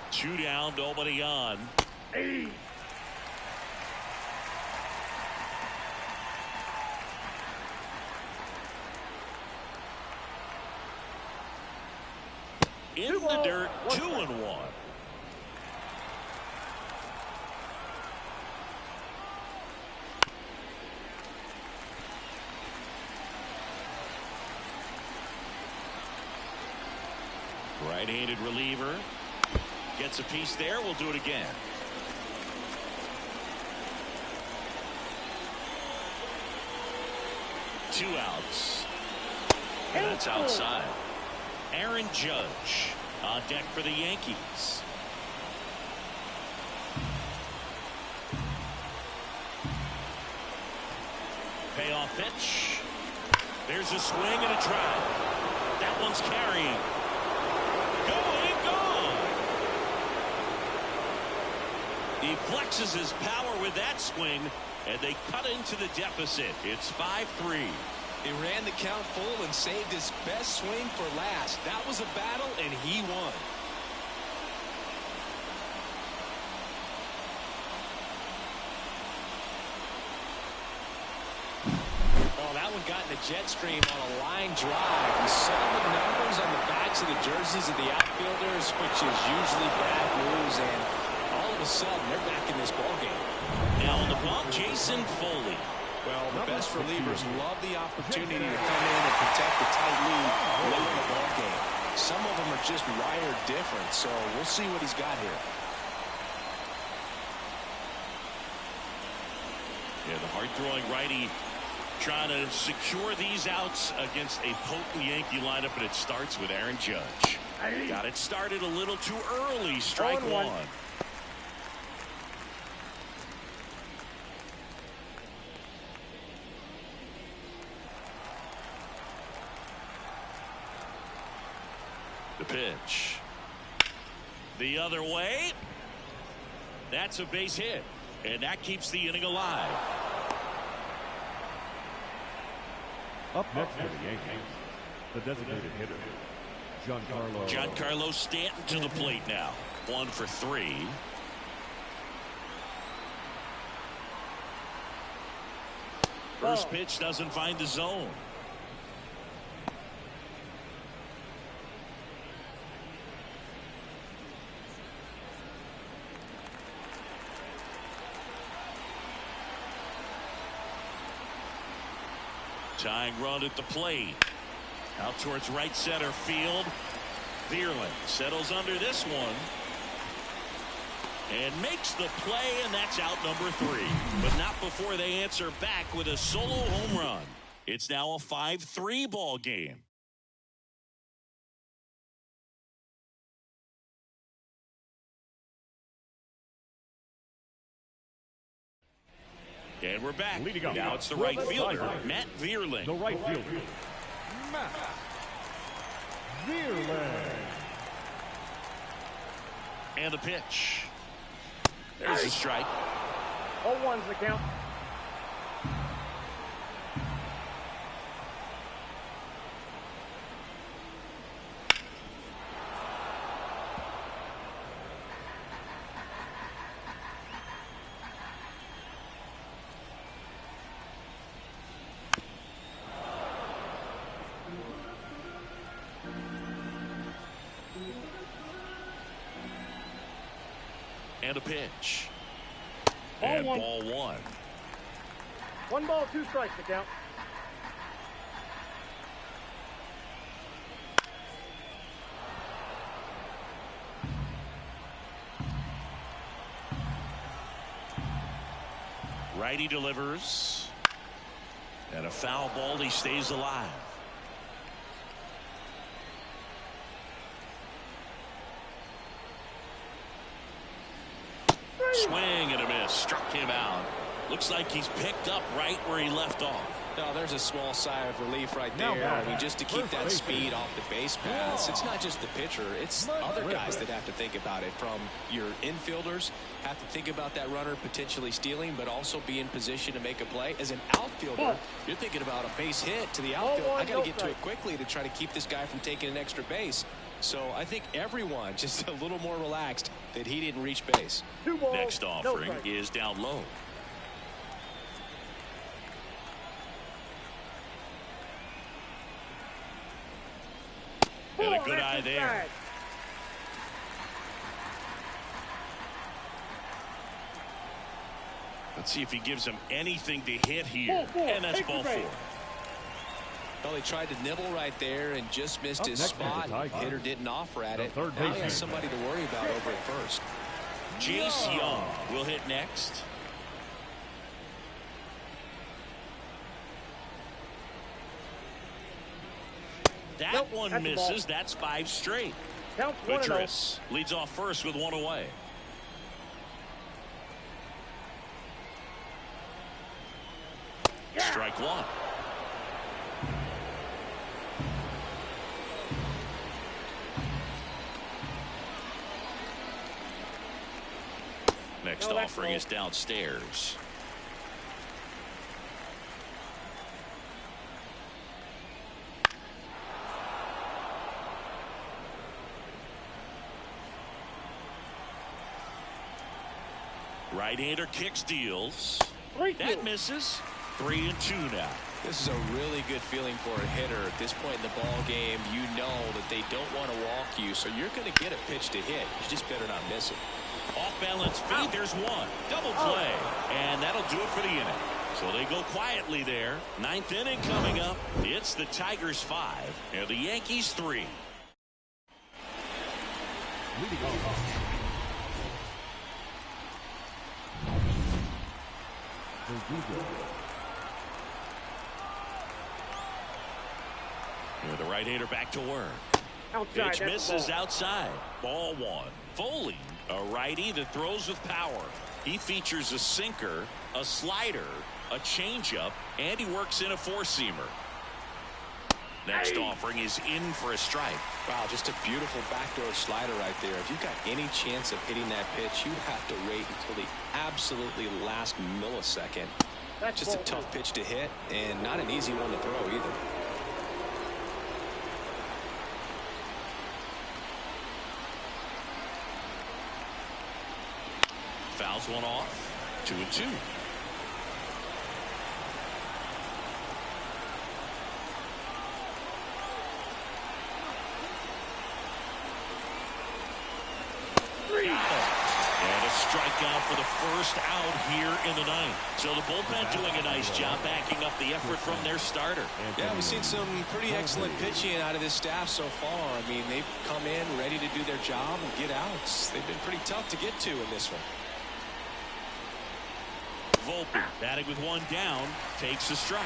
Two down, nobody on. Hey. In the dirt, 2-1. Right-handed reliever. Gets a piece there. We'll do it again. Two outs. And that's outside. Aaron Judge on deck for the Yankees. Payoff pitch. There's a swing and a drive. That one's carrying. Going, gone. He flexes his power with that swing, and they cut into the deficit. It's 5-3. He ran the count full and saved his best swing for last. That was a battle, and he won. Oh, that one got in the jet stream on a line drive. You saw the numbers on the backs of the jerseys of the outfielders, which is usually bad news, and all of a sudden, they're back in this ballgame. Now on the bump, Jason Foley. Well, the best relievers love the opportunity to come in and protect the tight lead late in the ball game. Some of them are just wired different, so we'll see what he's got here. Yeah, the hard-throwing righty trying to secure these outs against a potent Yankee lineup, and it starts with Aaron Judge. Got it started a little too early. Strike one. The pitch. The other way. That's a base hit. And that keeps the inning alive. Up next for the Yankees, the designated hitter, Giancarlo Stanton to the plate now. 1 for 3. First pitch doesn't find the zone. Tying run at the plate. Out towards right center field. Vierling settles under this one. And makes the play, and that's out number 3. But not before they answer back with a solo home run. It's now a 5-3 ball game. And we're back. Now it's the right fielder, Matt Vierling. the right fielder, Matt Vierling. And the pitch. There's a strike. 0-1's the count. And a pitch. And ball 1. 1 ball, 2 strikes to count. Righty delivers. And a foul ball. He stays alive. Swing and a miss. Struck him out. Looks like he's picked up right where he left off. Oh, there's a small sigh of relief right there. I mean, just to keep that speed off the base paths. It's not just the pitcher. It's other guys that have to think about it. From your infielders, have to think about that runner potentially stealing, but also be in position to make a play. As an outfielder, you're thinking about a base hit to the outfield. I got to get to it quickly to try to keep this guy from taking an extra base. So I think everyone just a little more relaxed that he didn't reach base. Next offering is down low. And a good eye there. Let's see if he gives him anything to hit here. And that's ball 4. Well, he tried to nibble right there and just missed his spot. Hitter didn't offer at it. Now he has somebody to worry about over at first. Jace Young will hit next. That one misses. That's 5 straight. Gutierrez leads off first with 1 away. Strike 1. Next offering is downstairs. Right-hander kicks, deals. That misses. 3-2 now. This is a really good feeling for a hitter at this point in the ball game. You know that they don't want to walk you, so you're going to get a pitch to hit. You just better not miss it. Off balance feed. There's one. Double play. And that'll do it for the inning. So they go quietly there. 9th inning coming up. It's the Tigers 5 and the Yankees 3. Here the right-hander back to work. Outside, pitch misses outside. Ball 1. Foley, a righty that throws with power. He features a sinker, a slider, a changeup, and he works in a 4-seamer. Next offering is in for a strike. Wow, just a beautiful backdoor slider right there. If you've got any chance of hitting that pitch, you have to wait until the absolutely last millisecond. Just a tough pitch to hit, and not an easy one to throw either. Fouls one off. 2-2. And a strikeout for the first out here in the 9th. So the bullpen doing a nice job backing up the effort from their starter. Yeah, we've seen some pretty excellent pitching out of this staff so far. I mean, they've come in ready to do their job and get outs. They've been pretty tough to get to in this one. Volpe batting with 1 down, takes a strike.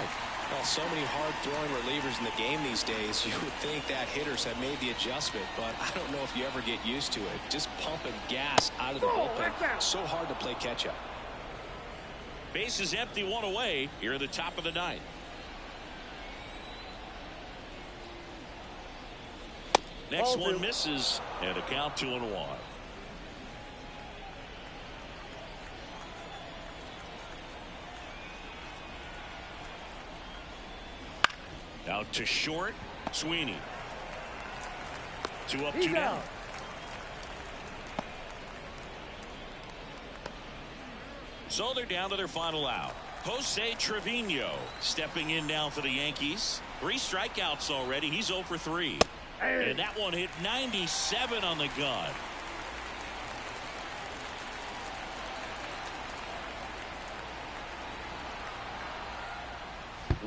Well, so many hard-throwing relievers in the game these days, you would think that hitters have made the adjustment, but I don't know if you ever get used to it. Just pumping gas out of the bullpen. So hard to play catch-up. Base is empty, 1 away here at the top of the 9th. Next one misses, and a count 2-1. Out to short, Sweeney. 2 up, 2 down. So they're down to their final out. Jose Trevino stepping in now for the Yankees. 3 strikeouts already. He's 0 for 3. And that one hit 97 on the gun.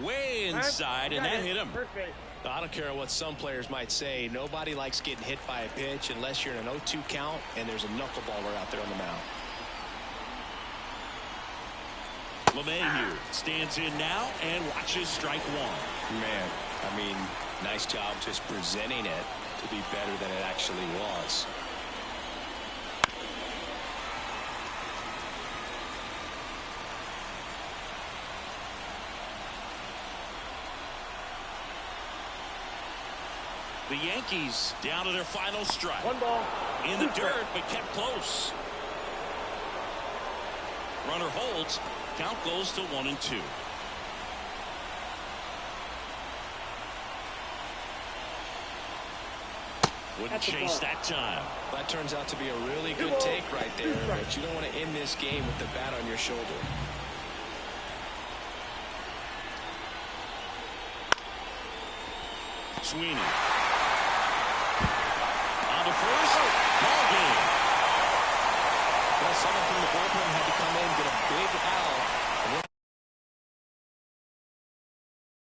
Way inside, and that hit him. I don't care what some players might say. Nobody likes getting hit by a pitch unless you're in an 0-2 count and there's a knuckleballer out there on the mound. LeMahieu stands in now and watches strike 1. Man, I mean, nice job just presenting it to be better than it actually was. The Yankees down to their final strike. 1 ball. In the dirt, but kept close. Runner holds. Count goes to 1-2. Wouldn't chase that time. That turns out to be a really good take right there, but you don't want to end this game with the bat on your shoulder. Sweeney. On to first. Ball game. Well, someone from the bullpen had to come in, get a big out,